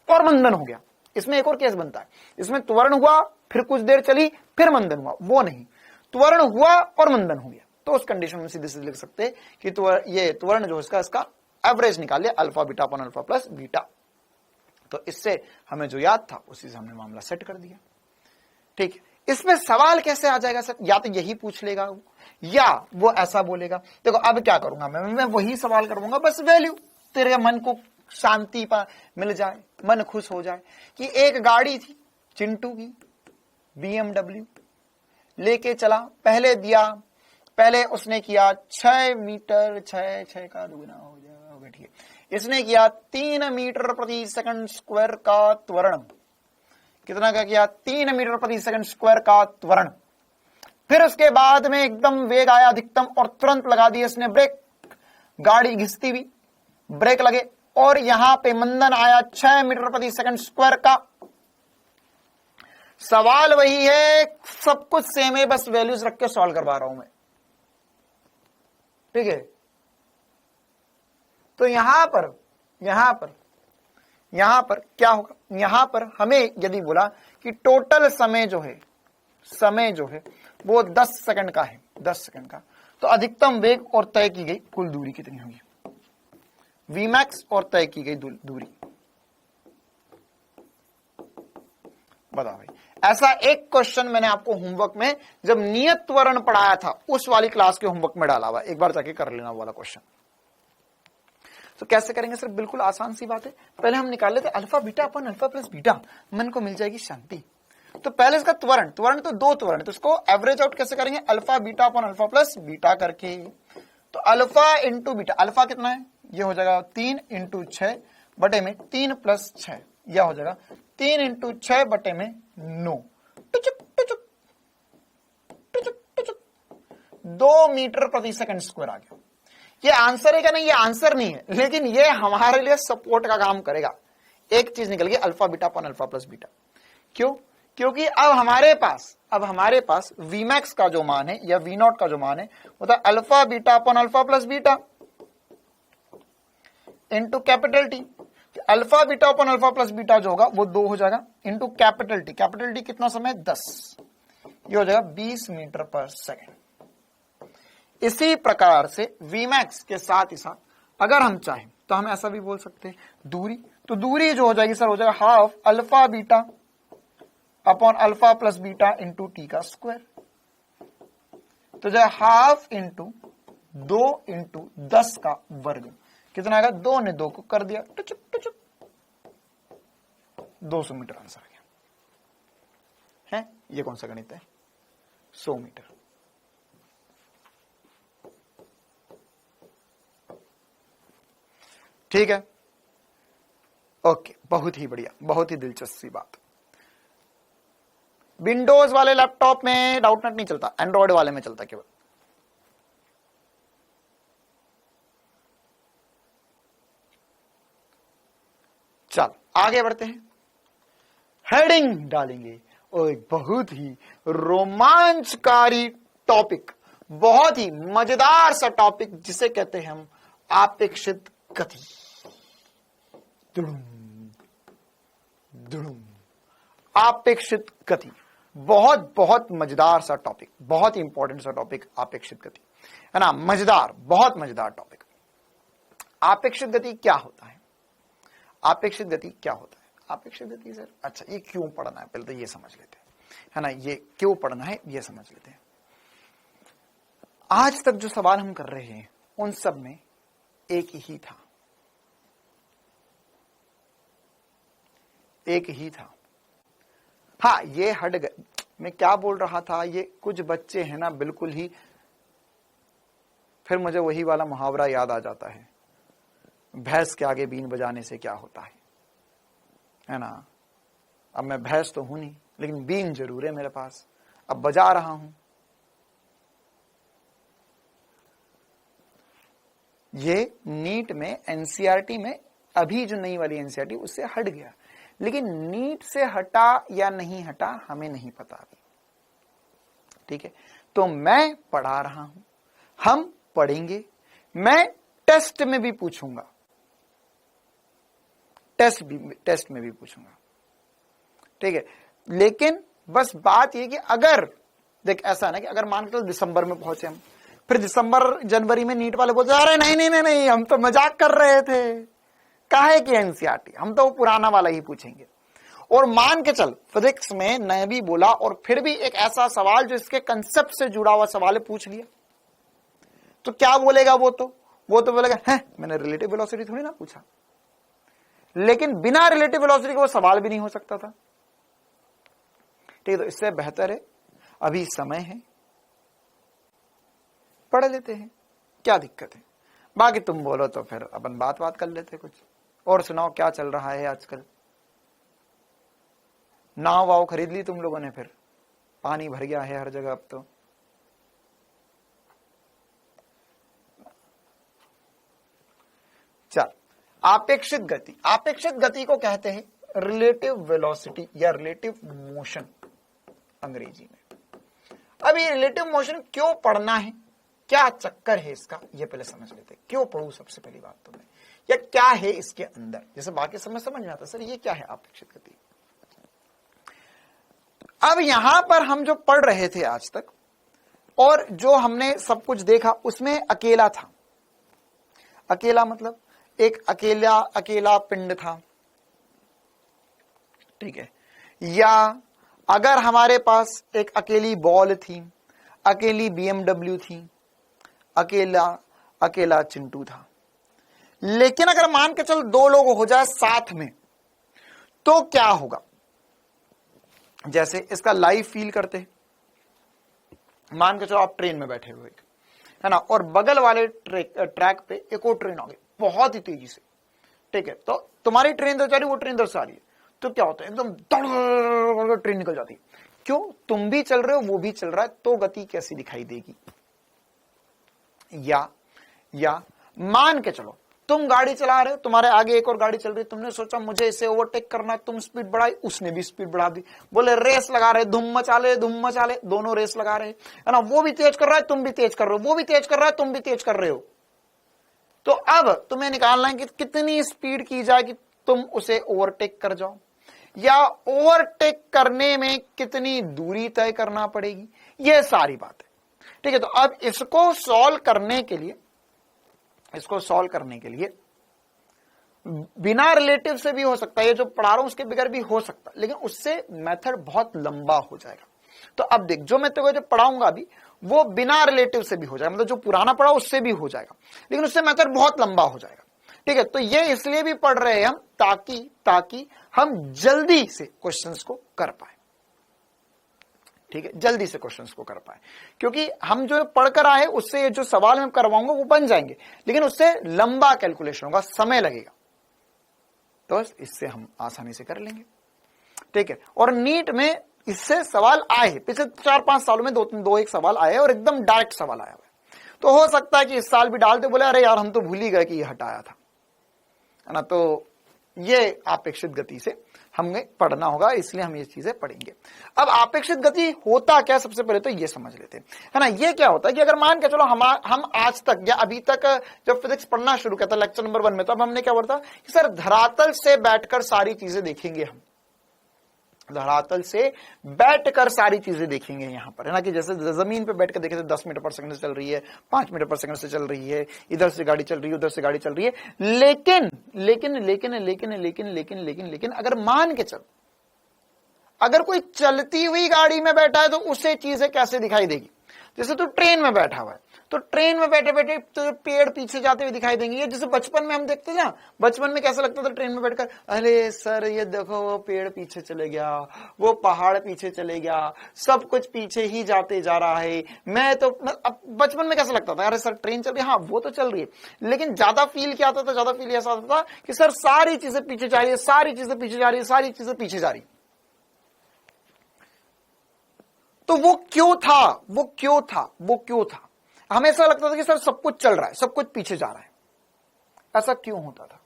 और मंदन हो गया, इसमें एक और केस बनता है, इसमें त्वरण हुआ फिर कुछ देर चली फिर मंदन हुआ, वो नहीं, त्वरण हुआ और मंदन हो गया, तो उस कंडीशन में सीधे सीधे लिख सकते हैं कि ये त्वरण जो इसका एवरेज निकाल लिया alpha beta upon alpha plus beta. तो इससे हमें जो याद था उसी से हमने मामला सेट कर दिया। ठीक है, इसमें सवाल कैसे आ जाएगा सर, या तो यही पूछ लेगा या वो ऐसा बोलेगा। देखो अब क्या करूंगा मैं वही सवाल करूंगा, बस वैल्यू, तेरे मन को शांति मिल जाए, मन खुश हो जाए कि एक गाड़ी थी चिंटू की BMW, लेके चला, पहले उसने किया 6 मीटर, 6 का दुगना हो जाएगा, ठीक है, इसने किया 3 मीटर प्रति सेकंड स्क्वायर का त्वरण, कितना का किया 3 मीटर प्रति सेकंड स्क्वायर का त्वरण। फिर उसके बाद में एकदम वेग आया अधिकतम और तुरंत लगा दिया इसने ब्रेक, गाड़ी घिसती हुई, ब्रेक लगे और यहां पे मंदन आया 6 मीटर प्रति सेकंड स्क्वायर का। सवाल वही है, सब कुछ सेम है, बस वैल्यूज रख के सॉल्व करवा रहा हूं मैं। ठीक है, तो यहां पर क्या होगा, यहां पर हमें यदि बोला कि टोटल समय जो है वो 10 सेकंड का है, 10 सेकंड का, तो अधिकतम वेग और तय की गई कुल दूरी कितनी होगी? Vmax और तय की गई दूरी बताओ भाई। ऐसा एक क्वेश्चन मैंने आपको होमवर्क में जब नियत त्वरण पढ़ाया था उस वाली क्लास के होमवर्क में डाला हुआ, एक बार जाके कर लेना वाला क्वेश्चन। तो कैसे करेंगे सर? बिल्कुल आसान सी बात है। पहले हम निकाल लेते alpha beta upon alpha plus beta, मन को मिल जाएगी शांति। तो पहले इसका त्वरण तो दो त्वरण है, तो इसको एवरेज आउट कैसे करेंगे? Alpha beta upon alpha plus beta करके। तो अल्फा इंटू बीटा, अल्फा कितना है? ये हो जाएगा 3 इंटू 6 बटे में 3 प्लस 6, यह हो जाएगा 3 इंटू 6 बटे में 9, 2 मीटर प्रति सेकंड स्क्वायर आ गया। ये आंसर है क्या? नहीं, ये आंसर नहीं है, लेकिन ये हमारे लिए सपोर्ट का काम करेगा। एक चीज निकल गई alpha beta upon alpha plus beta. क्यों? क्योंकि अब हमारे पास Vmax का जो मान है या V0 का जो मान है वो था alpha beta upon alpha plus beta into capital T. Alpha beta upon alpha plus beta जो होगा वो 2 हो जाएगा into capital T. Capital T कितना समय? 10, ये हो जाएगा 20 मीटर पर सेकेंड। इसी प्रकार से Vmax के साथ ही साथ अगर हम चाहें तो हम ऐसा भी बोल सकते हैं दूरी। तो दूरी जो हो जाएगी सर हो जाएगा half alpha beta upon alpha plus beta into T का स्क्वायर। तो जो हाफ इंटू 2 इंटू 10 का वर्ग कितना आएगा? 2 ने 2 को कर दिया, टुचुप टुचुप, 200 मीटर आंसर आ गया है। ये कौन सा गणित है? 100 मीटर। ठीक है, ओके, बहुत ही बढ़िया, बहुत ही दिलचस्प सी बात। विंडोज वाले लैपटॉप में डाउटनेट नहीं चलता, एंड्रॉयड वाले में चलता केवल। चल आगे बढ़ते हैं, हेडिंग डालेंगे। और एक बहुत ही रोमांचकारी टॉपिक, बहुत ही मजेदार सा टॉपिक जिसे कहते हैं हम आपेक्षित गति। आपेक्षित गति बहुत बहुत मजेदार सा टॉपिक, बहुत ही इंपॉर्टेंट सा टॉपिक आपेक्षित गति, है ना? मजेदार, बहुत मजेदार टॉपिक। आपेक्षित गति क्या होता है? आपेक्षित गति क्या होता है? आपेक्षित गति सर, अच्छा ये क्यों पढ़ना है पहले तो ये समझ लेते हैं, है ना? ये क्यों पढ़ना है ये समझ लेते हैं। आज तक जो सवाल हम कर रहे हैं उन सब में एक ही था, एक ही था। हाँ, ये हट गए। मैं क्या बोल रहा था, ये कुछ बच्चे हैं ना बिल्कुल ही, फिर मुझे वही वाला मुहावरा याद आ जाता है, भैंस के आगे बीन बजाने से क्या होता है ना? अब मैं भैंस तो हूं नहीं, लेकिन बीन जरूर है मेरे पास, अब बजा रहा हूं। ये नीट में एनसीईआरटी में अभी जो नई वाली एनसीईआरटी उससे हट गया, लेकिन नीट से हटा या नहीं हटा हमें नहीं पता अभी। ठीक है, तो मैं पढ़ा रहा हूं, हम पढ़ेंगे, मैं टेस्ट में भी पूछूंगा, टेस्ट में भी पूछूंगा। ठीक है, लेकिन बस बात यह कि अगर देख ऐसा ना कि अगर मान के दिसंबर में पहुंचे हम, फिर दिसंबर जनवरी में नीट वाले बोलते अरे नहीं नहीं नहीं नहीं हम तो मजाक कर रहे थे, काहे की एनसीईआरटी, हम तो पुराना वाला ही पूछेंगे। और मान के चल फिजिक्स में न भी बोला और फिर भी एक ऐसा सवाल जो इसके कंसेप्ट से जुड़ा हुआ सवाल पूछ लिया, तो क्या बोलेगा वो तो बोलेगा है मैंने रिलेटिव वेलोसिटी थोड़ी ना पूछा। लेकिन बिना रिलेटिव वेलोसिटी के वो सवाल भी नहीं हो सकता था। ठीक है, तो इससे बेहतर है अभी समय है, पढ़ लेते हैं, क्या दिक्कत है। बाकी तुम बोलो तो फिर अपन बात कर लेते कुछ और। सुनाओ क्या चल रहा है आजकल? नाव वाव खरीद ली तुम लोगों ने? फिर पानी भर गया है हर जगह अब तो। चल, आपेक्षित गति, आपेक्षित गति को कहते हैं रिलेटिव वेलोसिटी या रिलेटिव मोशन अंग्रेजी में। अब ये रिलेटिव मोशन क्यों पढ़ना है, क्या चक्कर है इसका, ये पहले समझ लेते हैं। क्यों पढ़ूं सबसे पहली बात तो मैं, या क्या है इसके अंदर, जैसे बाकी समझ में आता सर ये क्या है आपेक्षित गति। अब यहां पर हम जो पढ़ रहे थे आज तक, और जो हमने सब कुछ देखा उसमें अकेला था। अकेला मतलब एक अकेला पिंड था, ठीक है। या अगर हमारे पास एक अकेली बॉल थी, अकेली BMW थी, अकेला चिंटू था। लेकिन अगर मान के चल दो लोग हो जाए साथ में तो क्या होगा? जैसे इसका लाइव फील करते हैं। मान के चलो आप ट्रेन में बैठे हुए है ना, और बगल वाले ट्रैक पे एक और ट्रेन आ गई बहुत ही तेजी से, ठीक है। तो तुम्हारी ट्रेन इधर जा रही, वो ट्रेन इधर से आ रही है, तो क्या होता है? एकदम दौड़ ट्रेन निकल जाती है। क्यों? तुम भी चल रहे हो, वो भी चल रहा है, तो गति कैसी दिखाई देगी? या मान के चलो तुम गाड़ी चला रहे हो, तुम्हारे आगे एक और गाड़ी चल रही है, तुमने सोचा मुझे इसे ओवरटेक करना है, तुम स्पीड बढ़ाई, उसने भी स्पीड बढ़ा दी, बोले रेस लगा रहे, धूम मचा ले, दोनों रेस लगा रहे है ना। वो भी तेज कर रहा है, तुम भी तेज कर रहे हो, वो भी तेज कर रहा है, तुम भी तेज कर रहे हो। तो अब तुम्हें निकालना है कि कितनी स्पीड की जाए कि तुम उसे ओवरटेक कर जाओ, या ओवरटेक करने में कितनी दूरी तय करना पड़ेगी, यह सारी बात है, ठीक है। तो अब इसको सॉल्व करने के लिए बिना रिलेटिव से भी हो सकता है, ये जो पढ़ा रहा हूं उसके बगैर भी हो सकता है, लेकिन उससे मेथड बहुत लंबा हो जाएगा। तो अब देख, जो मैं तेरे को जो पढ़ाऊंगा अभी वो बिना रिलेटिव से भी हो जाएगा, मतलब जो पुराना पढ़ा उससे भी हो जाएगा, लेकिन उससे मेथड बहुत लंबा हो जाएगा, ठीक है। तो ये इसलिए भी पढ़ रहे हैं हम ताकि हम जल्दी से क्वेश्चंस को कर पाए, ठीक है, जल्दी से क्वेश्चंस को कर पाए। क्योंकि हम जो पढ़कर आए उससे जो सवाल मैं करवाऊंगा वो बन जाएंगे, लेकिन उससे लंबा कैलकुलेशन होगा, समय लगेगा, तो इससे हम आसानी से कर लेंगे, ठीक है। और नीट में इससे सवाल आए, पिछले 4-5 सालों में दो एक सवाल आए और एकदम डायरेक्ट सवाल आया हुआ है। तो हो सकता है कि इस साल भी डालते, बोले अरे यार हम तो भूल ही गए कि ये हटाया था, है ना। तो ये अपेक्षित गति से हमें पढ़ना होगा, इसलिए हम ये चीजें पढ़ेंगे। अब अपेक्षित गति होता क्या, सबसे पहले तो ये समझ लेते हैं, है ना। ये क्या होता है कि अगर मान के चलो हम आज तक या अभी तक जब फिजिक्स पढ़ना शुरू किया था लेक्चर नंबर 1 में, तब हमने क्या पढ़ा कि सर धरातल से बैठकर सारी चीजें देखेंगे, हम धरातल से बैठकर सारी चीजें देखेंगे यहां पर, है ना। कि जैसे जमीन पे बैठकर देखे तो 10 मीटर पर सेकंड से चल रही है, 5 मीटर पर सेकंड से चल रही है, इधर से गाड़ी चल रही है, उधर से गाड़ी चल रही है। लेकिन अगर मान के चल, अगर कोई चलती हुई गाड़ी में बैठा है तो उसे चीजें कैसे दिखाई देगी? जैसे तो ट्रेन में बैठा हुआ है, तो ट्रेन में बैठे बैठे तो पेड़ पीछे जाते हुए दिखाई देंगे। ये जैसे बचपन में हम देखते थे ना, बचपन में कैसा लगता था ट्रेन में बैठकर, अरे सर ये देखो वो पेड़ पीछे चले गया, वो पहाड़ पीछे चले गया, सब कुछ पीछे ही जाते जा रहा है। मैं तो अब बचपन में कैसा लगता था, अरे सर ट्रेन चल रही है, हाँ वो तो चल रही है, लेकिन ज्यादा फील क्या आता था? ज्यादा फील ऐसा आता था कि सर सारी चीजें पीछे जा रही है, सारी चीजें पीछे जा रही है, सारी चीजें पीछे जा रही है। तो वो क्यों था? हमेशा लगता था कि सर सब कुछ चल रहा है, सब कुछ पीछे जा रहा है। ऐसा क्यों होता था?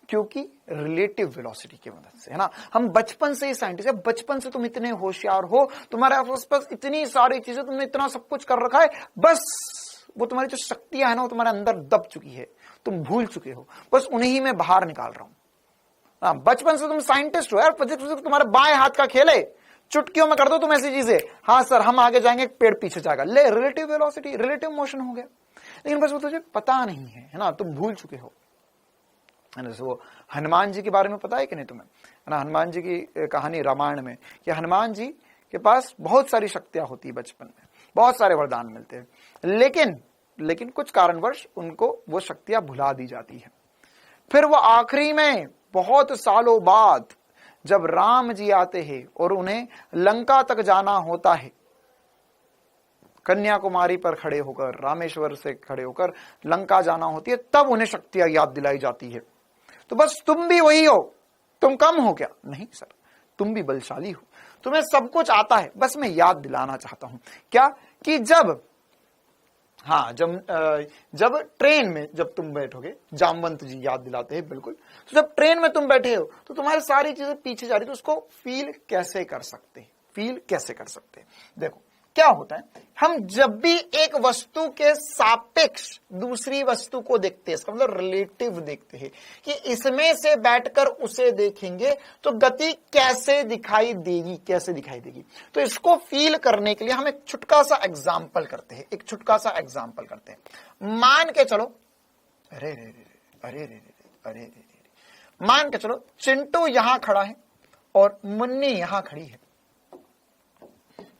क्योंकि रिलेटिव वेलोसिटी की मदद से, है ना। हम बचपन से ही साइंटिस्ट है, बचपन से तुम इतने होशियार हो, तुम्हारे आसपास इतनी सारी चीजें, तुमने इतना सब कुछ कर रखा है, बस वो तुम्हारी जो शक्तियां है ना वो तुम्हारे अंदर दब चुकी है, तुम भूल चुके हो, बस उन्हें ही मैं बाहर निकाल रहा हूं। बचपन से तुम साइंटिस्ट हो यार, फिजिक्स तुम्हारे बाएं हाथ का खेल है, चुटकियों में कर दो तुम ऐसी चीजें, हाँ सर हम आगे जाएंगे, पेड़ पीछे जाएगा, ले रिलेटिव वेलोसिटी, रिलेटिव मोशन हो गया। लेकिन बस वो तुझे पता नहीं है ना, तुम भूल चुके हो। जैसे वो हनुमान जी के बारे में पता है कि नहीं तुम्हें, है ना। हनुमान जी की कहानी रामायण में कि हनुमान जी के पास बहुत सारी शक्तियां होती है, बचपन में बहुत सारे वरदान मिलते हैं, लेकिन कुछ कारणवश उनको वो शक्तियां भुला दी जाती है। फिर वो आखिरी में बहुत सालों बाद जब राम जी आते हैं और उन्हें लंका तक जाना होता है, कन्याकुमारी पर खड़े होकर, रामेश्वर से खड़े होकर लंका जाना होती है, तब उन्हें शक्तियां याद दिलाई जाती है। तो बस तुम भी वही हो, तुम कम हो क्या? नहीं सर, तुम भी बलशाली हो, तुम्हें सब कुछ आता है, बस मैं याद दिलाना चाहता हूं क्या कि जब ट्रेन में जब तुम बैठोगे, जामवंत जी याद दिलाते हैं बिल्कुल, तो जब ट्रेन में तुम बैठे हो तो तुम्हारी सारी चीजें पीछे जा रही, तो उसको फील कैसे कर सकते हैं? देखो क्या होता है, हम जब भी एक वस्तु के सापेक्ष दूसरी वस्तु को देखते हैं, इसका मतलब रिलेटिव देखते हैं कि इसमें से बैठकर उसे देखेंगे तो गति कैसे दिखाई देगी, कैसे दिखाई देगी। तो इसको फील करने के लिए हम एक छुटका सा एग्जाम्पल करते हैं, एक छुटका सा एग्जाम्पल करते हैं। मान के चलो, अरे रे रे अरे रे रे अरे रे रे, मान के चलो चिंटू यहां खड़ा है और मुन्नी यहां खड़ी है,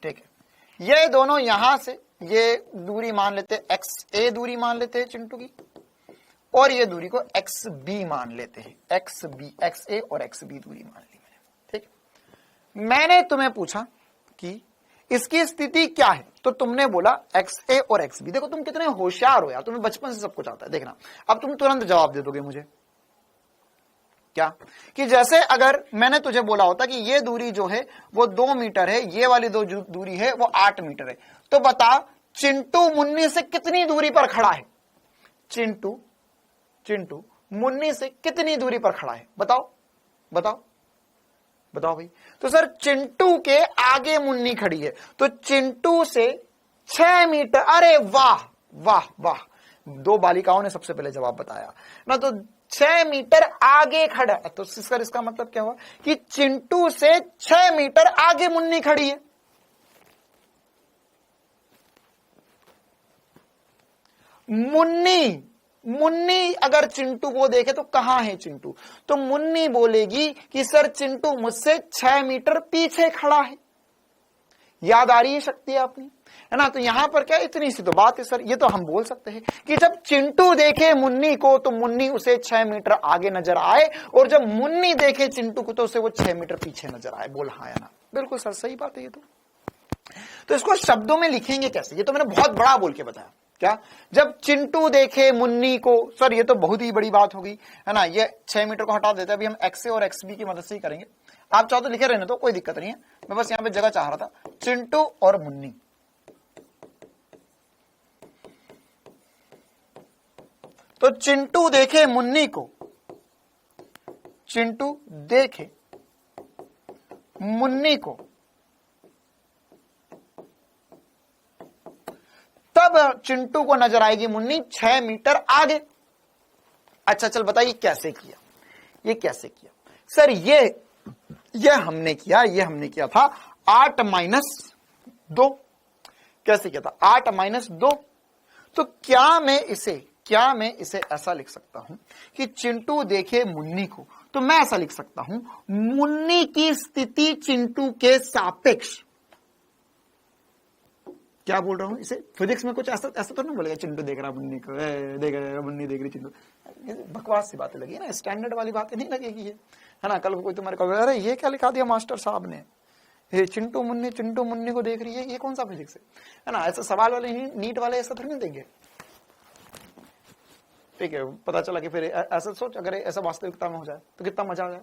ठीक है। ये दोनों यहां से ये दूरी मान लेते हैं, एक्स ए दूरी मान लेते हैं चिंटू की, और ये दूरी को एक्स बी मान लेते हैं, एक्स बी, एक्स ए और एक्स बी दूरी मान ली मैंने, ठीक। मैंने तुम्हें पूछा कि इसकी स्थिति क्या है, तो तुमने बोला एक्स ए और एक्स बी। देखो तुम कितने होशियार हो यार, तुम्हें बचपन से सब कुछ आता है। देखना अब तुम तुरंत जवाब दे दोगे मुझे, क्या कि जैसे अगर मैंने तुझे बोला होता कि ये दूरी जो है वो 2 मीटर है, ये वाली दो दूरी है वो 8 मीटर है, तो बता चिंटू मुन्नी से कितनी दूरी पर खड़ा है, चिंटू मुन्नी से कितनी दूरी पर खड़ा है, बताओ बताओ बताओ भाई। तो सर चिंटू के आगे मुन्नी खड़ी है, तो चिंटू से 6 मीटर, अरे वाह वाह वाह, 2 बालिकाओं ने सबसे पहले जवाब बताया ना, तो 6 मीटर आगे खड़ा है। तो सर इसका मतलब क्या हुआ कि चिंटू से 6 मीटर आगे मुन्नी खड़ी है। मुन्नी अगर चिंटू को देखे तो कहां है चिंटू, तो मुन्नी बोलेगी कि सर चिंटू मुझसे 6 मीटर पीछे खड़ा है। याद आ रही है शक्ति आपने, है ना। तो यहां पर क्या इतनी सी तो बात है सर, ये तो हम बोल सकते हैं कि जब चिंटू देखे मुन्नी को तो मुन्नी उसे 6 मीटर आगे नजर आए, और जब मुन्नी देखे चिंटू को तो उसे वो 6 मीटर पीछे नजर आए। बोल हाँ या ना, बिल्कुल सर सही बात है ये तो इसको शब्दों में लिखेंगे कैसे, ये तो मैंने बहुत बड़ा बोल के बताया। क्या, जब चिंटू देखे मुन्नी को, सर ये तो बहुत ही बड़ी बात होगी, है ना। ये 6 मीटर को हटा देते हैं, अभी हम एक्स ए और एक्स बी की मदद से ही करेंगे। आप चाहो तो लिखे रहने तो कोई दिक्कत नहीं है, मैं बस यहां पे जगह चाह रहा था। चिंटू और मुन्नी, तो चिंटू देखे मुन्नी को, चिंटू देखे मुन्नी को, तब चिंटू को नजर आएगी मुन्नी 6 मीटर आगे। अच्छा चल बताइए कैसे किया, ये कैसे किया सर, ये हमने किया था 8 - 2। कैसे किया था, 8 - 2। तो क्या मैं इसे ऐसा लिख सकता हूं कि चिंटू देखे मुन्नी को, तो मैं ऐसा लिख सकता हूं मुन्नी की स्थिति चिंटू के सापेक्ष। क्या बोल रहा हूं, इसे फिजिक्स में कुछ ऐसा तो नहीं बोलेगा चिंटू देख रहा मुन्नी को, देख रहा मुन्नी देख रही चिंटू, बकवास सी बातें लगी ना, स्टैंडर्ड वाली बातें नहीं लगेगी ये, है ना। कल कोई तुम्हारे कहोगे अरे ये क्या लिखा दिया मास्टर साहब ने, ये चिंटू मुन्नी को देख रही है, ये कौन सा फिजिक्स है ना। ऐसा सवाल वाले नीट वाले ऐसा थोड़ी नहीं देंगे, ठीक है। पता चला कि फिर ऐसा सोच, अगर ऐसा वास्तविकता में हो जाए तो कितना मजा आ जाए।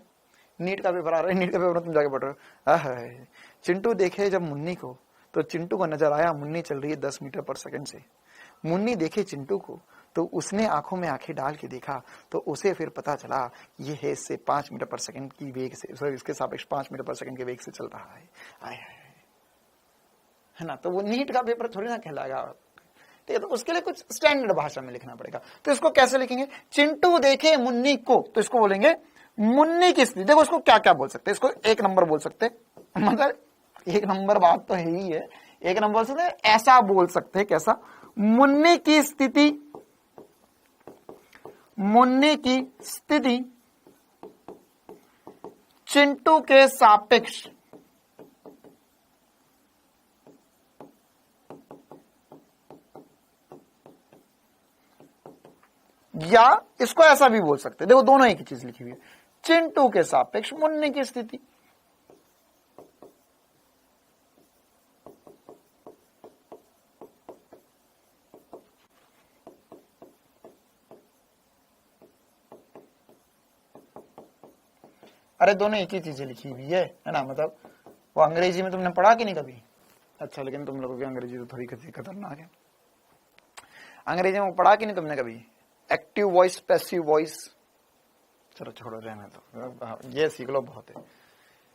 नीट का पेपर आ रहा है, नीट का पेपर तुम जाके पढ़ रहे हो, चिंटू देखे जब मुन्नी को, तो चिंटू को नजर आया मुन्नी चल रही है 10 मीटर पर सेकंड से। मुन्नी देखे चिंटू को, तो उसने आंखों में आंखें डाल के देखा, तो उसे फिर पता चला ये है इससे 5 मीटर पर सेकंड की वेग से, सॉरी इसके सापेक्ष 5 मीटर पर सेकंड के वेग से चल रहा है, है ना। तो वो नीट का पेपर थोड़ी ना कहलाएगा, ठीक है। तो उसके लिए कुछ स्टैंडर्ड भाषा में लिखना पड़ेगा। तो इसको कैसे लिखेंगे, चिंटू देखे मुन्नी को, तो इसको बोलेंगे मुन्नी की स्थिति। देखो इसको क्या क्या बोल सकते हैं, इसको 1 नंबर बोल सकते हैं, मतलब 1 नंबर बात तो है ही है, 1 नंबर से ऐसा बोल सकते हैं, कैसा, मुन्नी की स्थिति चिंटू के सापेक्ष या इसको ऐसा भी बोल सकते हैं, देखो दोनों एक ही चीज लिखी हुई है, चिंटू के सापेक्ष मुन्नी की स्थिति। अरे दोनों एक ही चीजें लिखी हुई है ना, मतलब वो अंग्रेजी में तुमने पढ़ा कि नहीं कभी। अच्छा लेकिन तुम लोगों की अंग्रेजी तो थोड़ी खतरनाक है, अंग्रेजी में पढ़ा कि नहीं तुमने कभी, एक्टिव वॉइस पैसिव वॉइस, चलो छोड़ो रहने तो, ये सीख लो बहुत है।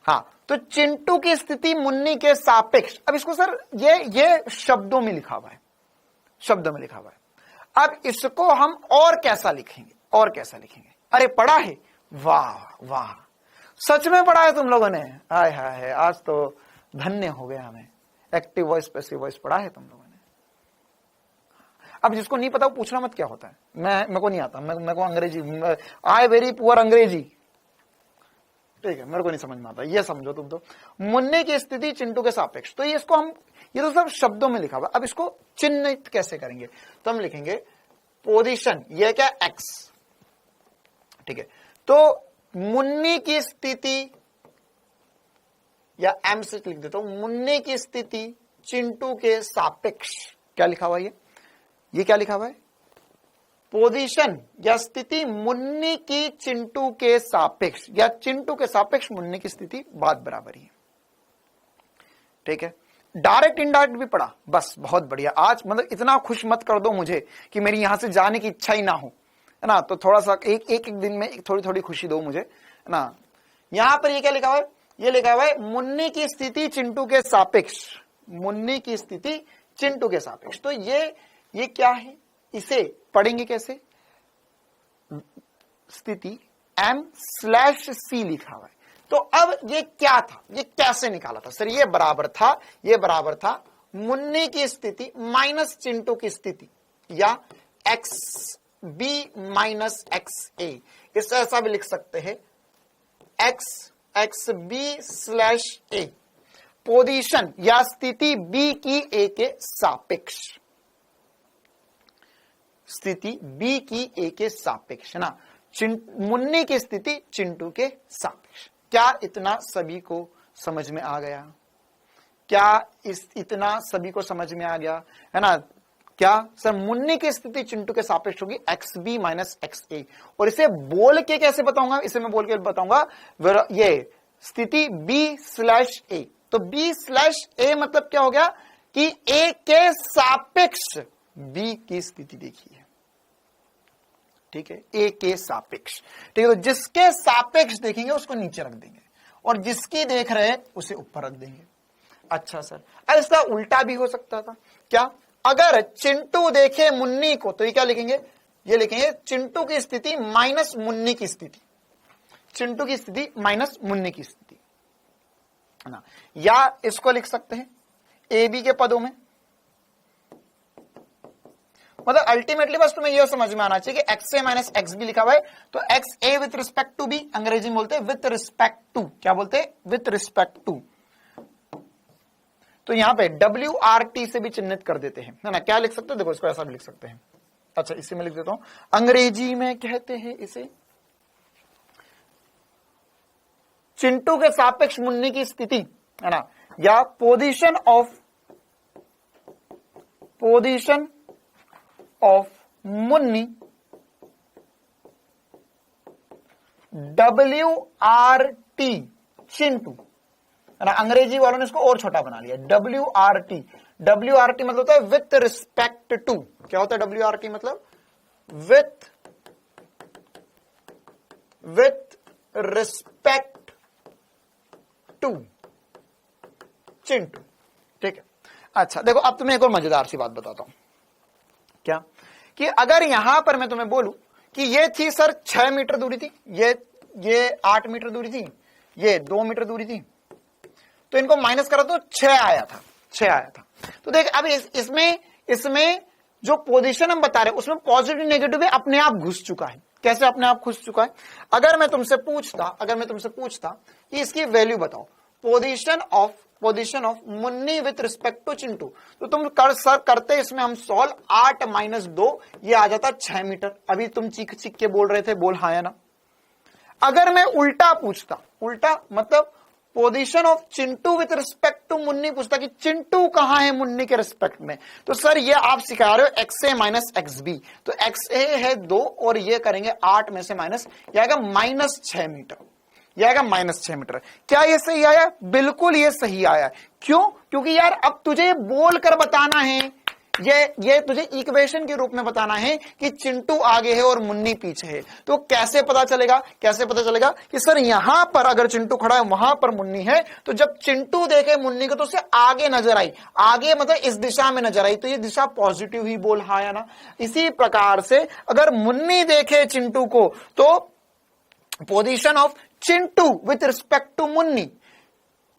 हाँ, तो चिंटू की स्थिति मुन्नी के सापेक्ष। अब इसको सर ये शब्दों में लिखा हुआ है, शब्दों में लिखा हुआ है। अब इसको हम और कैसा लिखेंगे, और कैसा लिखेंगे? अरे पढ़ा है, वाह वाह, सच में पढ़ा है तुम लोगों ने, हाय हाय, आज तो धन्य हो गया हमें। एक्टिव वॉइस पैसिव वॉइस पढ़ा है तुम लोगों ने। अब जिसको नहीं पता वो पूछना मत क्या होता है, मेरे को नहीं आता, मेरे को अंग्रेजी, आई वेरी पुअर अंग्रेजी, ठीक है, मेरे को नहीं समझ में आता। ये समझो तुम तो, मुन्ने की स्थिति चिंटू के सापेक्ष। तो ये इसको हम, ये तो सब शब्दों में लिखा हुआ। अब इसको चिन्हित कैसे करेंगे? तो हम लिखेंगे पोजीशन, ये क्या, एक्स, ठीक है। तो मुन्नी की स्थिति, या एम से लिख देता हूं, मुन्ने की स्थिति चिंटू के सापेक्ष। क्या लिखा हुआ है ये क्या लिखा हुआ है? पोजीशन या स्थिति मुन्नी की चिंटू के सापेक्ष, या चिंटू के सापेक्ष मुन्नी की स्थिति, बात बराबर ही है, ठीक है। डायरेक्ट इनडायरेक्ट भी पढ़ा, बस बहुत बढ़िया। आज मतलब इतना खुश मत कर दो मुझे कि मेरी यहां से जाने की इच्छा ही ना हो, है ना। तो थोड़ा सा एक दिन में थोड़ी थोड़ी खुशी दो मुझे, है ना। यहां पर ये क्या लिखा हुआ है? ये लिखा हुआ है मुन्नी की स्थिति चिंटू के सापेक्ष, मुन्नी की स्थिति चिंटू के सापेक्ष। तो ये क्या है, इसे पढ़ेंगे कैसे? स्थिति m/c लिखा हुआ है। तो अब ये क्या था, ये कैसे निकाला था सर? ये बराबर था मुन्नी की स्थिति माइनस चिंटू की स्थिति, या xb माइनस xa। इसे ऐसा भी लिख सकते हैं xb/a, पोजीशन या स्थिति b की a के सापेक्ष, स्थिति b की a के सापेक्ष, है ना। मुन्नी की स्थिति चिंटू के सापेक्ष। क्या इतना सभी को समझ में आ गया? क्या इतना सभी को समझ में आ गया, है ना? क्या सर, मुन्नी की स्थिति चिंटू के सापेक्ष होगी xb माइनस xa। और इसे बोल के कैसे बताऊंगा? इसे मैं बोल के बताऊंगा, ये स्थिति b/a। तो b/a मतलब क्या हो गया कि a के सापेक्ष b की स्थिति देखी है, ठीक है, a के सापेक्ष, ठीक है। तो जिसके सापेक्ष देखेंगे उसको नीचे रख देंगे, और जिसकी देख रहे हैं उसे ऊपर रख देंगे। अच्छा सर, ऐसा उल्टा भी हो सकता था क्या? अगर चिंटू देखे मुन्नी को, तो ये क्या लिखेंगे? ये लिखेंगे चिंटू की स्थिति माइनस मुन्नी की स्थिति, चिंटू की स्थिति माइनस मुन्नी की स्थिति, है ना। या इसको लिख सकते हैं ए बी के पदों में। मतलब अल्टीमेटली बस तुम्हें यह समझ में आना चाहिए कि X A minus X B लिखा हुआ है, तो X A with respect to B, Angrezi में बोलते हैं विथ रिस्पेक्ट टू। क्या बोलते हैं? With respect to. तो यहां पे WRT से भी चिन्हित कर देते हैं, है ना। क्या लिख सकते हो? देखो, इसको ऐसा भी लिख सकते हैं। अच्छा, इसे मैं लिख देता हूं, अंग्रेजी में कहते हैं इसे चिंटू के सापेक्ष मुन्नी की स्थिति, है ना, या position of Munni WRT Chintu, है ना। अंग्रेजी वालों ने इसको और छोटा बना लिया, WRT। WRT मतलब होता है विथ रिस्पेक्ट टू। क्या होता है WRT मतलब? विथ रिस्पेक्ट टू चिंटू, ठीक है। अच्छा देखो, अब तुम्हें एक और मजेदार सी बात बताता हूं। क्या? कि अगर यहां पर मैं तुम्हें बोलूं कि ये थी सर 6 मीटर दूरी थी, ये 8 मीटर दूरी थी, ये 2 मीटर दूरी थी, तो इनको माइनस करा तो 6 आया था। तो देख, अब इसमें जो पोजीशन हम बता रहे हैं उसमें पॉजिटिव नेगेटिव भी अपने आप घुस चुका है। कैसे अपने आप घुस चुका है? अगर मैं तुमसे पूछता कि इसकी वैल्यू बताओ, position of Munni with respect to Chintu, तो तुम करते इसमें हम सॉल्व 8 माइनस 2, ये आ जाता 6 मीटर। अभी तुम चीख के बोल रहे थे, बोल हाँ या ना। अगर मैं उल्टा पूछता, उल्टा मतलब position of Chintu with respect to Munni पूछता कि चिंटू कहां है मुन्नी के रिस्पेक्ट में, तो सर ये आप सिखा रहे हो x A minus X B, तो एक्स ए है 2 और ये करेंगे 8 में से माइनस, ये आएगा माइनस 6 मीटर, ये आएगा माइनस 6 मीटर। क्या ये सही आया? बिल्कुल ये सही आया। क्यों? क्योंकि यार अब तुझे बोल कर बताना है ये तुझे इक्वेशन के रूप में बताना है कि चिंटू आगे है और मुन्नी पीछे है। तो कैसे पता चलेगा, कैसे पता चलेगा कि सर यहां पर अगर चिंटू खड़ा है वहां पर मुन्नी है, तो जब चिंटू देखे मुन्नी को तो उसे आगे नजर आई, आगे मतलब इस दिशा में नजर आई, तो ये दिशा पॉजिटिव ही बोल हाँ या ना। इसी प्रकार से अगर मुन्नी देखे चिंटू को तो position of Chintu with respect to Munni,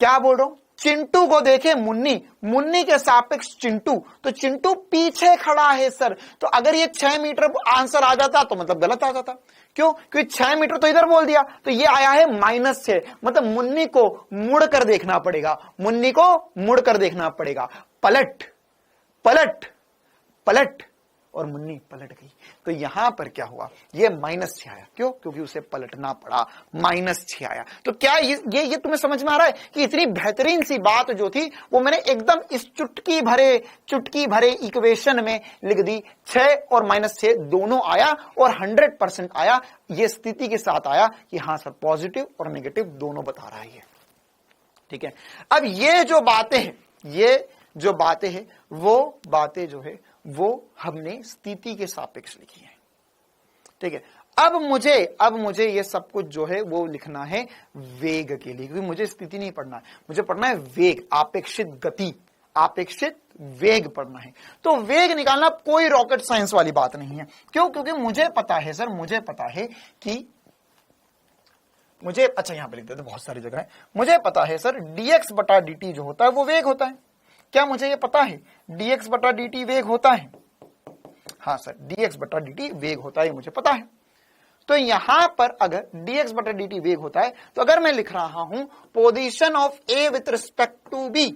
क्या बोल रहा हूं, चिंटू को देखे मुन्नी, मुन्नी के सापेक्ष चिंटू, तो चिंटू पीछे खड़ा है सर। तो अगर ये 6 मीटर आंसर आ जाता तो मतलब गलत आ जाता, क्यों, क्योंकि 6 मीटर तो इधर बोल दिया, तो ये आया है -6, मतलब मुन्नी को मुड़ कर देखना पड़ेगा, मुन्नी को मुड़ कर देखना पड़ेगा। पलट पलट पलट और मुन्नी पलट गई, तो यहां पर क्या हुआ, ये -6 आया, क्यों, क्योंकि उसे पलटना पड़ा, -6 आया। तो क्या ये तुम्हें समझ में आ रहा है कि इतनी बेहतरीन सी बात जो थी वो मैंने एकदम इस चुटकी भरे इक्वेशन में लिख दी। 6 और -6 दोनों आया और 100% आया, ये स्थिति के साथ आया कि हाँ सर पॉजिटिव और नेगेटिव दोनों बता रहा है। ठीक है, अब ये जो बातें हैं, ये जो बातें हैं वो बातें जो है वो हमने स्थिति के सापेक्ष लिखी है। ठीक है, अब मुझे ये सब कुछ जो है वो लिखना है वेग के लिए, क्योंकि मुझे स्थिति नहीं पढ़ना है, मुझे पढ़ना है वेग, आपेक्षित गति, आपेक्षित वेग पढ़ना है। तो वेग निकालना कोई रॉकेट साइंस वाली बात नहीं है, क्यों, क्योंकि मुझे पता है सर, मुझे पता है कि मुझे, अच्छा यहां पर लिख देते, बहुत सारी जगह है, मुझे पता है सर dx बटा dt जो होता है वो वेग होता है। क्या मुझे ये पता है dx बटा dt वेग होता है? हाँ सर, dx बटा dt वेग होता है, मुझे पता है। तो यहां पर अगर dx बटा dt वेग होता है, तो अगर मैं लिख रहा हूं position of a with respect to b,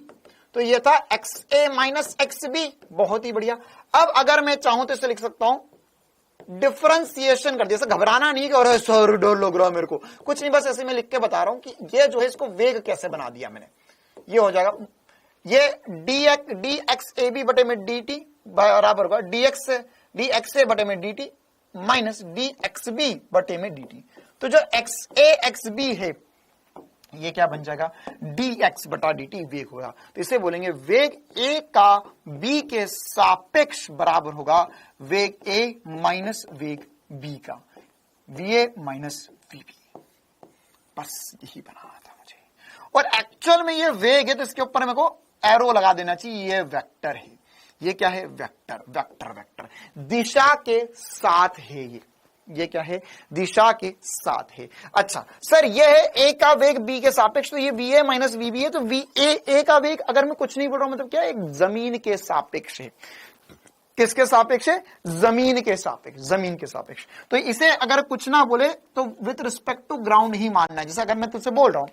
तो ये था xa माइनस xb, बहुत ही बढ़िया। अब अगर मैं चाहूं तो इसे लिख सकता हूं डिफरेंशिएशन कर दिया, घबराना नहीं कि अरे सर डर लग रहा मेरे को, कुछ नहीं, बस ऐसे मैं लिख के बता रहा हूं कि ये जो है इसको वेग कैसे बना दिया मैंने। ये हो जाएगा, ये dxa बटे में dt बराबर होगा dxa बटे में dt माइनस dxb बटे में dt। तो जो xa xb है ये क्या बन जाएगा, dx बटा dt वेग होगा। तो इसे बोलेंगे वेग a का b के सापेक्ष बराबर होगा वेग a माइनस वेग b का, va माइनस vb। बस यही बनाना था मुझे, और एक्चुअल में ये वेग है तो इसके ऊपर मेरे को एरो लगा देना चाहिए, ये वेक्टर है। ये क्या है, वेक्टर, वेक्टर वेक्टर दिशा के साथ है, ये क्या है, दिशा के साथ है। अच्छा सर ये है a का वेग b के सापेक्ष, तो ये va माइनस vb है, तो a का वेग अगर मैं कुछ नहीं बोल रहा हूं मतलब क्या, एक जमीन के सापेक्ष है। किसके सापेक्ष है, जमीन के सापेक्ष, जमीन के सापेक्ष। तो इसे अगर कुछ ना बोले तो विथ रिस्पेक्ट टू ग्राउंड ही मानना है। जैसे अगर मैं तुझसे बोल रहा हूं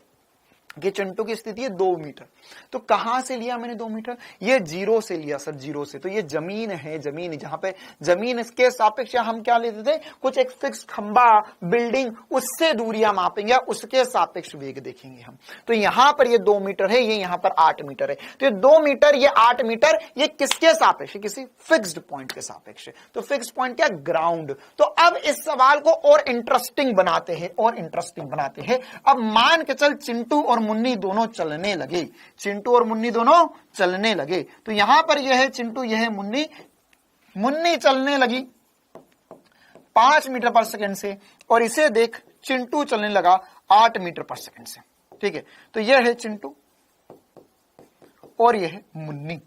कि चिंटू की स्थिति है 2 मीटर, तो कहां से लिया मैंने 2 मीटर, ये 0 से लिया सर, 0 से। तो ये जमीन है, जमीन जहां पे जमीन इसके सापेक्ष हम क्या लेते थे, कुछ एक फिक्स खंबा, बिल्डिंग, उससे दूरियां मापेंगे, उसके सापेक्ष वेग देखेंगे हम। तो यहां पर ये 2 मीटर है, ये यहां पर 8 मीटर है, तो ये 2 मीटर, ये 8 मीटर, ये किसके सापेक्ष है, किसी फिक्स्ड पॉइंट के सापेक्ष है। तो फिक्स्ड पॉइंट क्या, ग्राउंड। तो अब इस सवाल को और इंटरेस्टिंग बनाते हैं, और इंटरेस्टिंग बनाते हैं। अब मान के चल चिंटू और मुन्नी दोनों चलने लगे, चिंटू और मुन्नी दोनों चलने लगे, तो यहां पर यह है चिंटू, यह है मुन्नी, मुन्नी चलने लगी 5 मीटर पर सेकंड से, और इसे देख चिंटू चलने लगा 8 मीटर पर सेकंड से। ठीक है, तो यह है चिंटू और यह है मुन्नी।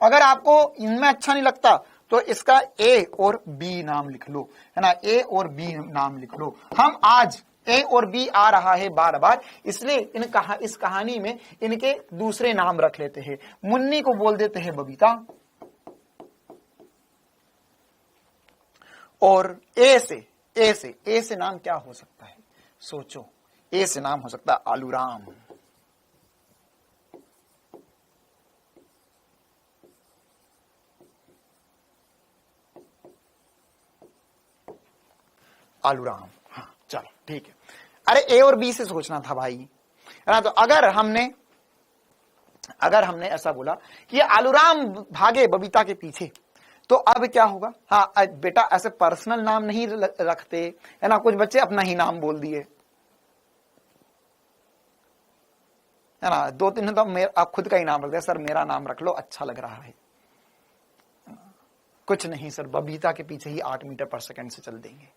अगर आपको इनमें अच्छा नहीं लगता तो इसका A और B नाम लिख लो, है ना, A और B नाम लिख लो। हम आज A और B आ रहा है बार बार, इसलिए इस कहानी में इनके दूसरे नाम रख लेते हैं। मुन्नी को बोल देते हैं बबीता, और A से नाम क्या हो सकता है, सोचो। A से नाम हो सकता है आलूराम, आलूराम। हाँ चलो ठीक है। अरे A और B से सोचना था भाई, है ना। तो अगर हमने ऐसा बोला कि आलूराम भागे बबीता के पीछे, तो अब क्या होगा, हाँ बेटा ऐसे पर्सनल नाम नहीं रखते, है ना, कुछ बच्चे अपना ही नाम बोल दिए, है ना। 2-3 ने तो आप खुद का ही नाम रख दिया, सर मेरा नाम रख लो अच्छा लग रहा है। कुछ नहीं सर, बबीता के पीछे ही 8 मीटर पर सेकंड से चल देंगे।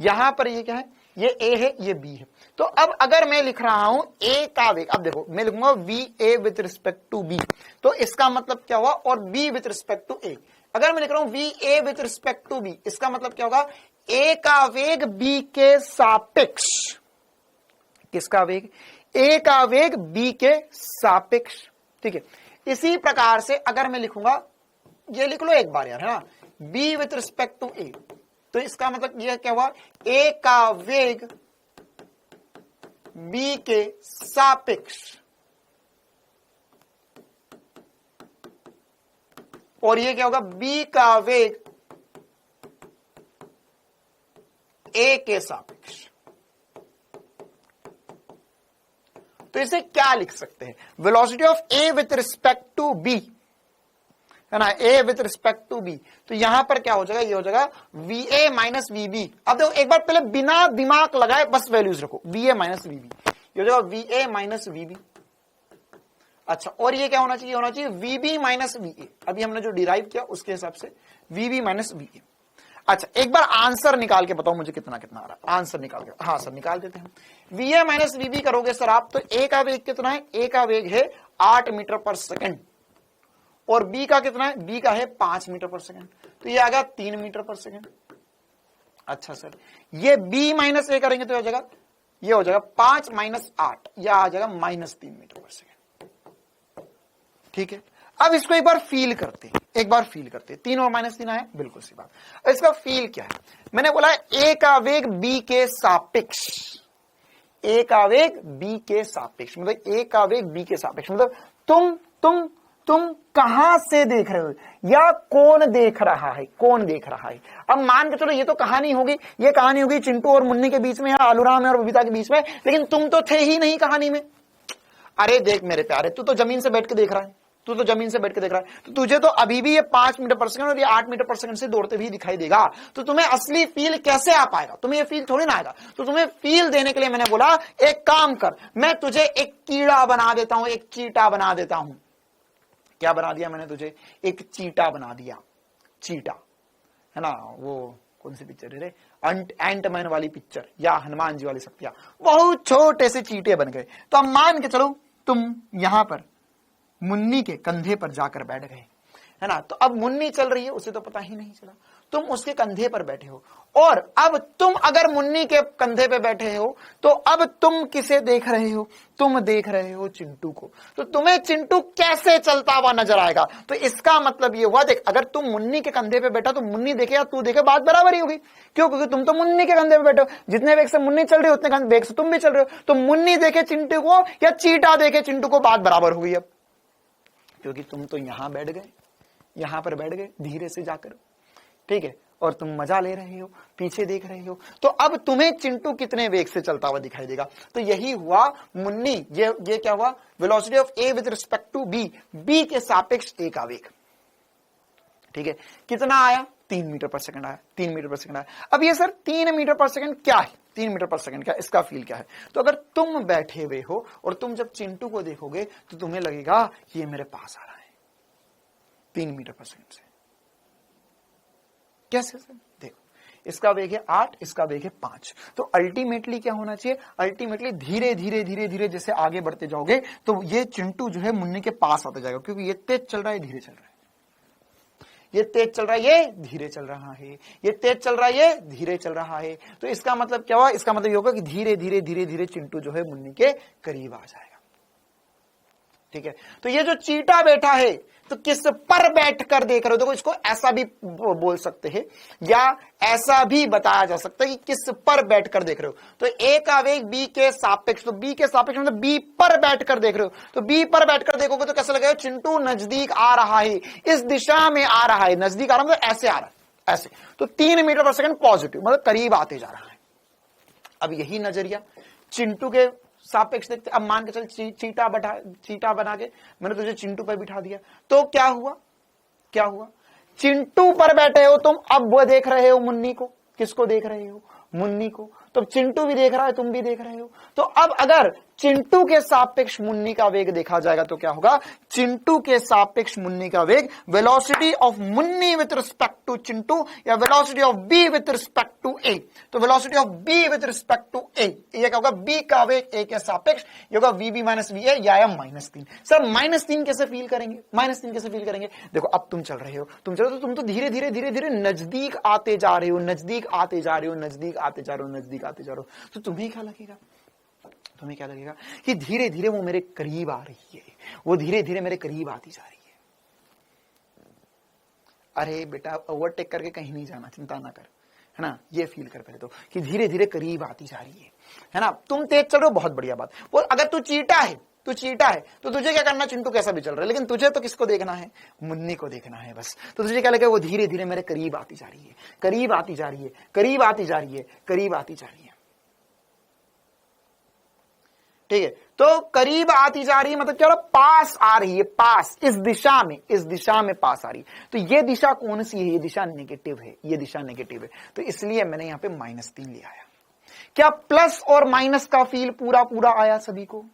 यहां पर ये क्या है, ये ए है, ये बी है। तो अब अगर मैं लिख रहा हूं ए का वेग, अब देखो मैं लिखूंगा V A with respect to B, तो इसका मतलब क्या हुआ, और B with respect to A. अगर मैं लिख रहा हूं V A with respect to B, इसका मतलब क्या होगा, ए का वेग बी के सापेक्ष, किसका वेग, ए का वेग बी के सापेक्ष। ठीक है, इसी प्रकार से अगर मैं लिखूंगा, ये लिख लो एक बार यार, है ना, B with respect to A, तो इसका मतलब यह क्या हुआ, ए का वेग बी के सापेक्ष, और ये क्या होगा, बी का वेग ए के सापेक्ष। तो इसे क्या लिख सकते हैं, velocity of A with respect to B, है ना, A with respect to B. तो यहां पर क्या हो जाएगा, ये हो जाएगा V A minus V B. अब देखो एक बार पहले बिना दिमाग लगाए बस वैल्यूज रखो, V A minus V B, ये हो जाएगा V A minus V B. अच्छा, और ये क्या होना चाहिए, होना चाहिए V B minus V A. अभी हमने जो डिराइव किया उसके हिसाब से V B minus V A. अच्छा, एक बार आंसर निकाल के बताओ मुझे कितना कितना आ रहा है, आंसर निकाल के। हाँ सर निकाल देते हैं। V A minus V B करोगे सर आप, तो ए का वेग कितना है, ए का वेग है 8 मीटर पर सेकंड, और बी का कितना है, बी का है 5 मीटर पर सेकंड, तो ये आ गया 3 मीटर पर सेकंड। अच्छा सर, ये बी माइनस ए करेंगे तो हो जाएगा, ये हो जाएगा 5 माइनस 8, यह आ जाएगा -3 मीटर पर सेकंड। ठीक है, अब इसको एक बार फील करते हैं, एक बार फील करते हैं। 3 और -3 आया, बिल्कुल सी बात। इसका फील क्या है, मैंने बोला ए का वेग बी के सापेक्ष, ए का वेग बी के सापेक्ष, मतलब ए का वेग बी के सापेक्ष, मतलब तुम कहां से देख रहे हो, या कौन देख रहा है, कौन देख रहा है। अब मान के चलो ये तो कहानी होगी, ये कहानी होगी चिंटू और मुन्नी के बीच में, या आलूराम और बबीता के बीच में, लेकिन तुम तो थे ही नहीं कहानी में। अरे देख मेरे प्यारे, तू तो जमीन से बैठ के देख रहा है, तू तो जमीन से बैठ के देख रहा है, तो तुझे तो अभी भी ये 5 मीटर पर सेकंड और ये 8 मीटर पर सेकंड से दौड़ते भी दिखाई देगा। तो तुम्हें असली फील कैसे आ पाएगा, तुम्हें ये फील थोड़ी ना आएगा। तो तुम्हें फील देने के लिए मैंने बोला एक काम कर, मैं तुझे एक कीड़ा बना देता हूं, एक चीटा बना देता हूं। क्या बना दिया मैंने तुझे, एक चीटा बना दिया, चीटा, है ना, वो कौन सी पिक्चर है रे, एंटमैन वाली पिक्चर, या हनुमान जी वाली शक्तियां, बहुत छोटे से चीटे बन गए। तो अब मान के चलो तुम यहां पर मुन्नी के कंधे पर जाकर बैठ गए, है ना, तो अब मुन्नी चल रही है, उसे तो पता ही नहीं चला, तुम उसके कंधे पर बैठे हो, और अब तुम अगर मुन्नी के कंधे पे बैठे हो, तो अब तुम किसे देख रहे हो, तुम देख रहे हो चिंटू को। तो तुम्हें चिंटू कैसे चलता हुआ नजर आएगा, तो इसका मतलब ये हुआ, देख अगर तुम मुन्नी के कंधे पे बैठा तो मुन्नी देखे या तू देखे, बात बराबर ही होगी। क्यों, क्योंकि तुम तो मुन्नी के कंधे पे बैठे हो, जितने वेग से मुन्नी चल रही हो उतने वेग से तुम भी चल रहे हो। तो मुन्नी देखे चिंटू को या चीटा देखे चिंटू को, बात बराबर हुई अब, क्योंकि तुम तो यहां बैठ गए, यहां पर बैठ गए धीरे से जाकर, ठीक है, और तुम मजा ले रहे हो, पीछे देख रहे हो। तो अब तुम्हें चिंटू कितने वेग से चलता हुआ दिखाई देगा। तो यही हुआ मुन्नी, ये क्या हुआ, velocity of A with respect to B, B के सापेक्ष ए का वेग। ठीक है, कितना आया, 3 मीटर पर सेकंड आया, 3 मीटर पर सेकंड आया। अब ये सर 3 मीटर पर सेकंड क्या है, 3 मीटर पर सेकंड क्या, इसका फील क्या है। तो अगर तुम बैठे हुए हो और तुम जब चिंटू को देखोगे तो तुम्हें लगेगा ये मेरे पास आ रहा है 3 मीटर पर सेकंड से। कैसे सर, देखो इसका वेग है 8, इसका वेग है 5। तो अल्टीमेटली क्या होना चाहिए, अल्टीमेटली धीरे धीरे धीरे धीरे जैसे आगे बढ़ते जाओगे तो ये चिंटू जो है मुन्नी के पास आता जाएगा, क्योंकि ये तेज चल रहा है, धीरे चल रहा है, ये तेज चल रहा है, ये धीरे चल रहा है, ये तेज चल रहा है, ये धीरे चल रहा है। तो इसका मतलब क्या हुआ, इसका मतलब ये होगा कि धीरे धीरे धीरे धीरे चिंटू जो है मुन्नी के करीब आ जाएगा। ठीक है, तो ये जो चीटा बैठा है तो किस पर बैठकर देख रहे हो, देखो इसको ऐसा भी बोल सकते हैं या ऐसा भी बताया जा सकता है कि किस पर बैठकर देख रहे हो। तो ए का वेग बी के सापेक्ष, तो बी के सापेक्ष मतलब बी पर बैठकर देख रहे हो। तो बी पर बैठकर देखोगे तो कैसा लगेगा, चिंटू नजदीक आ रहा है, इस दिशा में आ रहा है, नजदीक आ रहा है मतलब ऐसे आ रहा है, ऐसे। तो 3 मीटर पर सेकंड पॉजिटिव मतलब करीब आते जा रहा है। अब यही नजरिया चिंटू के सापेक्ष देखते। अब मान के चल चीटा बना के मैंने तुझे चिंटू पर बिठा दिया, तो क्या हुआ, क्या हुआ, चिंटू पर बैठे हो तुम, अब वो देख रहे हो मुन्नी को, किसको देख रहे हो, मुन्नी को। तो चिंटू भी देख रहा है, तुम भी देख रहे हो। तो अब अगर चिंटू के सापेक्ष मुन्नी का वेग देखा जाएगा तो क्या होगा, चिंटू के सापेक्ष मुन्नी का वेग, velocity of Munni with respect to Chintu या velocity of B with respect to A. तो velocity of B with respect to A, ये क्या होगा, बी का वेग ए के सापेक्ष, ये होगा वीबी माइनस वी ए या -3। सर -3 कैसे फील करेंगे, -3 कैसे फील करेंगे? देखो अब तुम चल रहे हो, तुम तो धीरे धीरे धीरे धीरे नजदीक आते जा रहे हो, नजदीक आते जा रहे हो, नजदीक आते जा रहे हो, नजदीक आते जा रहे हो। तो तुम्हें क्या लगेगा, तुम्हें क्या लगेगा कि धीरे धीरे वो मेरे करीब आ रही है, वो धीरे धीरे मेरे करीब आती जा रही है। अरे बेटा ओवरटेक करके कहीं नहीं जाना, चिंता ना कर, है ना, ये फील कर पहले तो कि धीरे धीरे करीब आती जा रही है ना। तुम तेज चल रहे हो, बहुत बढ़िया बात। बोल अगर तू चीटा है, तू चीटा है तो तुझे क्या करना, चिंटू कैसा भी चल रहा है, लेकिन तुझे तो किसको देखना है, मुन्नी को देखना है बस। तो तुझे क्या लगेगा, वो धीरे धीरे मेरे करीब आती जा रही है, करीब आती जा रही है, करीब आती जा रही है, करीब आती जा रही है। ठीक है, तो करीब आती जा रही है मतलब क्या, पास आ रही है, पास, इस दिशा में, इस दिशा में पास आ रही है। तो ये दिशा कौन सी है, ये दिशा नेगेटिव है, ये दिशा नेगेटिव है। तो इसलिए मैंने यहां पे -3 लिया आया। क्या प्लस और माइनस का फील पूरा पूरा आया सभी को?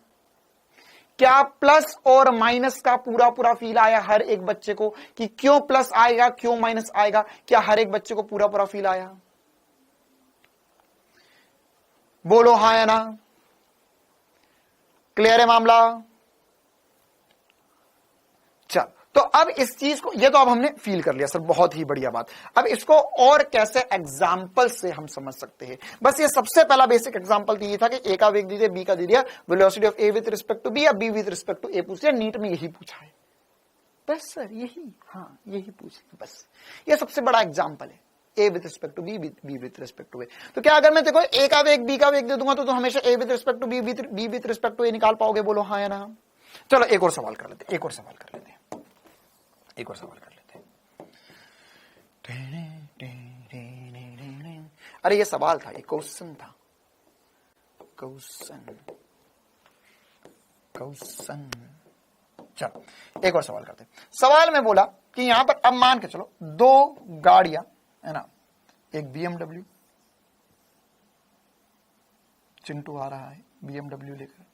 क्या प्लस और माइनस का पूरा पूरा फील आया हर एक बच्चे को, कि क्यों प्लस आएगा क्यों माइनस आएगा? क्या हर एक बच्चे को पूरा पूरा फील आया? बोलो हाँ या ना, क्लियर है मामला? चल, तो अब इस चीज को, ये तो अब हमने फील कर लिया सर, बहुत ही बढ़िया बात। अब इसको और कैसे एग्जाम्पल से हम समझ सकते हैं, बस ये सबसे पहला बेसिक एग्जाम्पल तो ये था कि ए का वेग दीजिए, बी का दे दिया, velocity of A with respect to B या B with respect to A पूछ लिया, नीट में यही पूछा है बस सर, यही, हाँ यही पूछ बस, ये सबसे बड़ा एग्जाम्पल है, A with respect to B, B with respect to A. तो क्या अगर मैं देखो ए का वेग बी का वेग दे दूंगा तो हमेशा A with respect to B with respect to A निकाल पाओगे? बोलो हाँ या ना। चलो एक और सवाल कर लेते हैं, एक और सवाल कर लेते हैं, एक और सवाल कर लेते हैं। अरे ये सवाल था, ये क्वेश्चन था, क्वेश्चन। चलो एक और सवाल करते हैं। सवाल में बोला कि यहां पर अब मान के चलो दो गाड़ियां है ना, एक BMW, चिंटू आ रहा है BMW लेकर,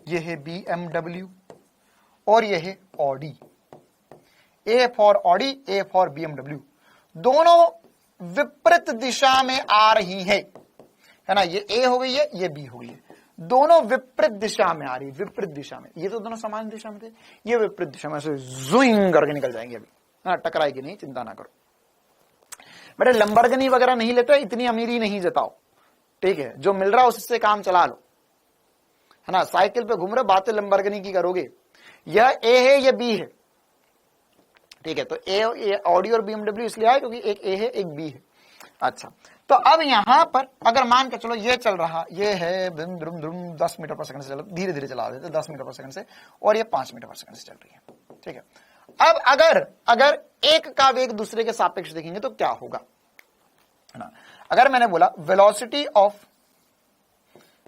ये है BMW और ये है Audi, A for Audi, A for BMW, दोनों विपरीत दिशा में आ रही है ना, ये A हो गई है, ये B हो गई है, दोनों विपरीत दिशा में आ रही है, विपरीत दिशा में। ये तो दोनों समान दिशा में थे, ये विपरीत दिशा में से जुइंग करके निकल जाएंगे अभी, हाँ टकराएगी नहीं, चिंता ना करो बेटे। लंबरगनी वगैरह नहीं लेते, इतनी अमीरी नहीं जताओ, ठीक है, जो मिल रहा है उससे काम चला लो, है ना। साइकिल पे घूम रहे, बातें लंबरगनी की करोगे। यह ए है, यह बी है, ठीक है। तो ए ऑडी और BMW इसलिए आया क्योंकि एक ए है एक बी है। अच्छा, तो अब यहां पर अगर मान के चलो ये चल रहा, ये है 10 मीटर पर सेकंड से चल, धीरे धीरे चला देते 10 मीटर पर सेकंड से, और ये 5 मीटर पर सेकंड से चल रही है, ठीक है। अब अगर एक का वेग दूसरे के सापेक्ष देखेंगे तो क्या होगा, है ना। अगर मैंने बोला वेलोसिटी ऑफ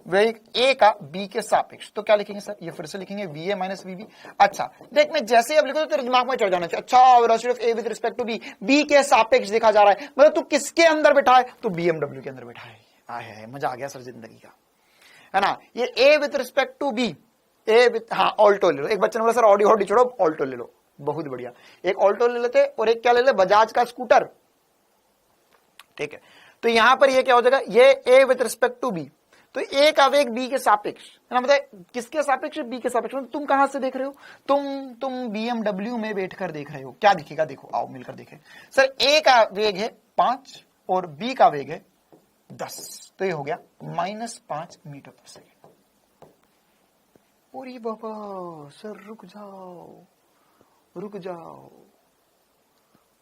वेग ए का बी के सापेक्ष, तो क्या लिखेंगे सर, ये फिर से लिखेंगे VA माइनस VB। अच्छा देख, मैं जैसे ही अब लिखूं तो तेरे दिमाग में चढ़ जाना चाहिए, अच्छा velocity of A with respect to B, B के सापेक्ष देखा जा रहा है, मतलब तू किसके अंदर बैठा है, तू BMW के अंदर बैठा है। आए मजा आ गया सर जिंदगी का, है ना। ये A with respect to B, A with, हाँ ऑल्टो ले लो। एक बच्चे ने बोला सर ऑडी ऑडी छोड़ो, ऑल्टो ले लो, बहुत बढ़िया। एक ऑल्टो ले लेते और एक क्या ले ले, बजाज का स्कूटर, ठीक है। तो यहां पर ये क्या हो जाएगा, ये A with respect to B, तो ए का वेग बी के सापेक्ष, है ना, मतलब किसके सापेक्ष, बी के सापेक्ष। तुम कहां से देख रहे हो, तुम BMW में बैठकर देख रहे हो, क्या दिखेगा देखो, आओ मिलकर देखें। सर ए का वेग है 5 और बी का वेग है 10, तो ये हो गया -5 मीटर पर सेकेंड। अरे बाबा सर रुक जाओ,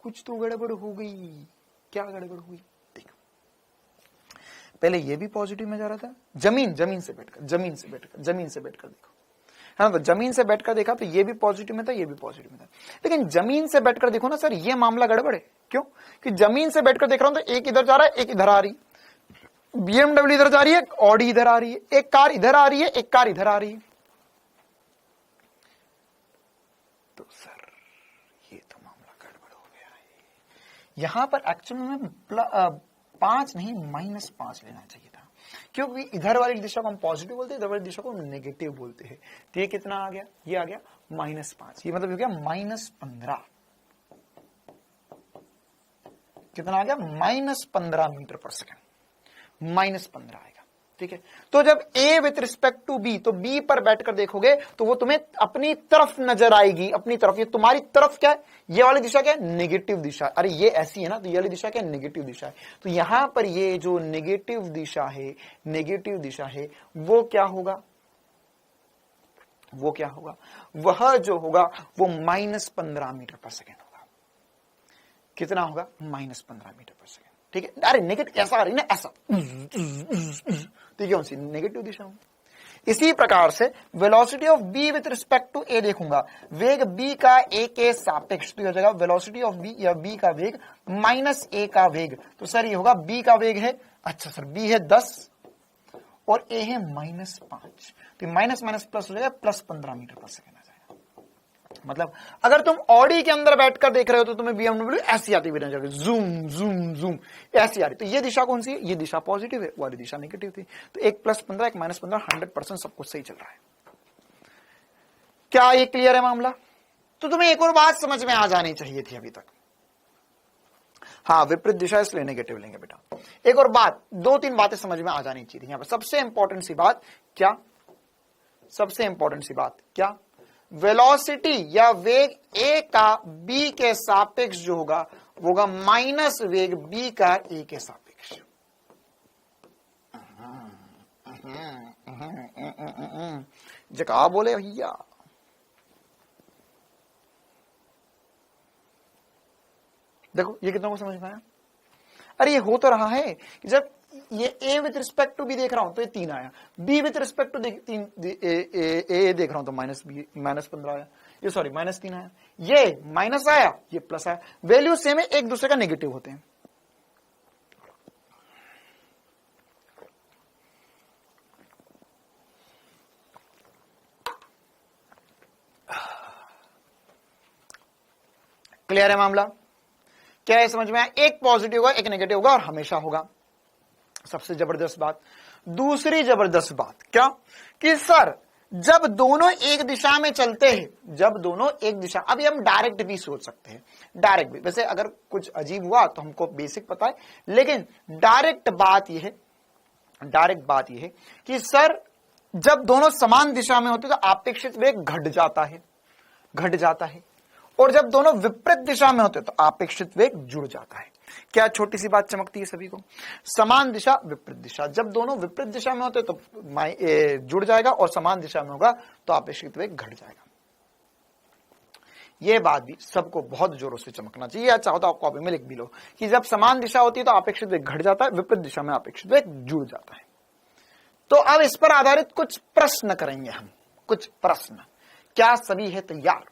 कुछ तो गड़बड़ हो गई। क्या गड़बड़ हुई, देखो पहले ये भी पॉजिटिव में जा रहा था, जमीन से बैठकर देखो, है ना। तो जमीन से बैठकर देखा तो ये भी पॉजिटिव में था, ये भी पॉजिटिव में था, लेकिन जमीन से बैठकर देखो ना सर, ये मामला गड़बड़ है। क्यों? कि जमीन से बैठकर देख रहा हूं तो एक इधर जा रहा है, एक इधर आ रही, BMW इधर जा रही है, ऑडी इधर आ रही है, एक कार इधर आ रही है, एक कार इधर आ रही है। तो सर ये तो मामला गड़बड़ हो गया है। यहां पर एक्चुअल में 5 नहीं -5 लेना चाहिए था, क्योंकि इधर वाली दिशा को हम पॉजिटिव बोलते हैं, इधर वाली दिशा को हम नेगेटिव बोलते हैं। तो ये कितना आ गया, ये आ गया -5, ये मतलब हो गया -15। कितना आ गया, -15 मीटर पर सेकंड, -15 आएगा। ठीक है, तो जब A with respect to B, तो B पर बैठकर देखोगे तो वो तुम्हें अपनी तरफ नजर आएगी, अपनी तरफ। ये तुम्हारी तरफ क्या है, ये वाली दिशा क्या है, नेगेटिव दिशा। अरे ये ऐसी है ना, तो ये वाली दिशा क्या है, नेगेटिव दिशा है। तो यहां पर ये जो नेगेटिव दिशा है, नेगेटिव दिशा है, वो क्या होगा, वो क्या होगा, वह जो होगा वो -15 मीटर पर सेकेंड होगा। कितना होगा, -15 मीटर पर सेकेंड। ठीक है, अरे नेगेटिव ऐसा आ रही ना, ऐसा, तो कौन सी नेगेटिव दिशा होगी। इसी प्रकार से velocity of B with respect to A देखूंगा, वेग बी का ए के सापेक्ष, तो हो जाएगा वेलोसिटी ऑफ बी या बी का वेग माइनस ए का वेग। तो सर ये होगा बी का वेग है, अच्छा सर बी है 10 और ए है -5, तो माइनस माइनस प्लस हो जाएगा, +15 मीटर पर सेकेंड आ जाएगा। मतलब अगर तुम ऑडी के अंदर बैठकर देख रहे हो तो तुम्हें BMW ऐसी आती हुई नजर, जूम जूम जूम ऐसी आ रही। तो ये दिशा कौन सी है, ये दिशा पॉजिटिव है, वाली दिशा नेगेटिव थी। तो एक +15 एक -15, 100% सब कुछ सही चल रहा है। क्या ये क्लियर है मामला। तो तुम्हें एक और बात समझ में आ जानी चाहिए थी अभी तक। हाँ, विपरीत दिशा इसलिए नेगेटिव लेंगे बेटा। एक और बात, 2-3 बातें समझ में आ जानी चाहिए थी। यहां पर सबसे इंपॉर्टेंट सी बात क्या, सबसे इंपॉर्टेंट सी बात क्या, वेलोसिटी या वेग ए का बी के सापेक्ष जो होगा वो होगा माइनस वेग बी का ए के सापेक्ष। जका बोले भैया, देखो ये कितना को समझ में आया। अरे ये हो तो रहा है कि जब ये a with respect to b देख रहा हूं तो ये 3 आया, b with respect to A देख रहा हूं तो -15 आया, ये सॉरी -3 आया, ये माइनस आया, ये प्लस आया। वैल्यू सेम है, एक दूसरे का नेगेटिव होते हैं। क्लियर है मामला। क्या है समझ में आया, एक पॉजिटिव होगा एक नेगेटिव होगा और हमेशा होगा। सबसे जबरदस्त बात, दूसरी जबरदस्त बात क्या, कि सर जब दोनों एक दिशा में चलते हैं, जब दोनों एक दिशा, अभी हम डायरेक्ट भी सोच सकते हैं, डायरेक्ट भी, वैसे अगर कुछ अजीब हुआ तो हमको बेसिक पता है, लेकिन डायरेक्ट बात यह है, डायरेक्ट बात यह है कि सर जब दोनों समान दिशा में होते तो आपेक्षिक वेग घट जाता है, घट जाता है, और जब दोनों विपरीत दिशा में होते तो आपेक्षित वेग जुड़ जाता है। क्या छोटी सी बात चमकती है सभी को, समान दिशा विपरीत दिशा, जब दोनों विपरीत दिशा में होते तो जुड़ जाएगा और समान दिशा में होगा तो आपेक्षित वेग घट जाएगा। यह बात भी सबको बहुत जोरों से चमकना चाहिए, या चाहो तो आप कॉपी में लिख भी लो कि जब समान दिशा होती है तो आपेक्षित वेग घट जाता है, विपरीत दिशा में आपेक्षित वेग जुड़ जाता है। तो अब इस पर आधारित कुछ प्रश्न करेंगे हम, कुछ प्रश्न। क्या सभी है तैयार,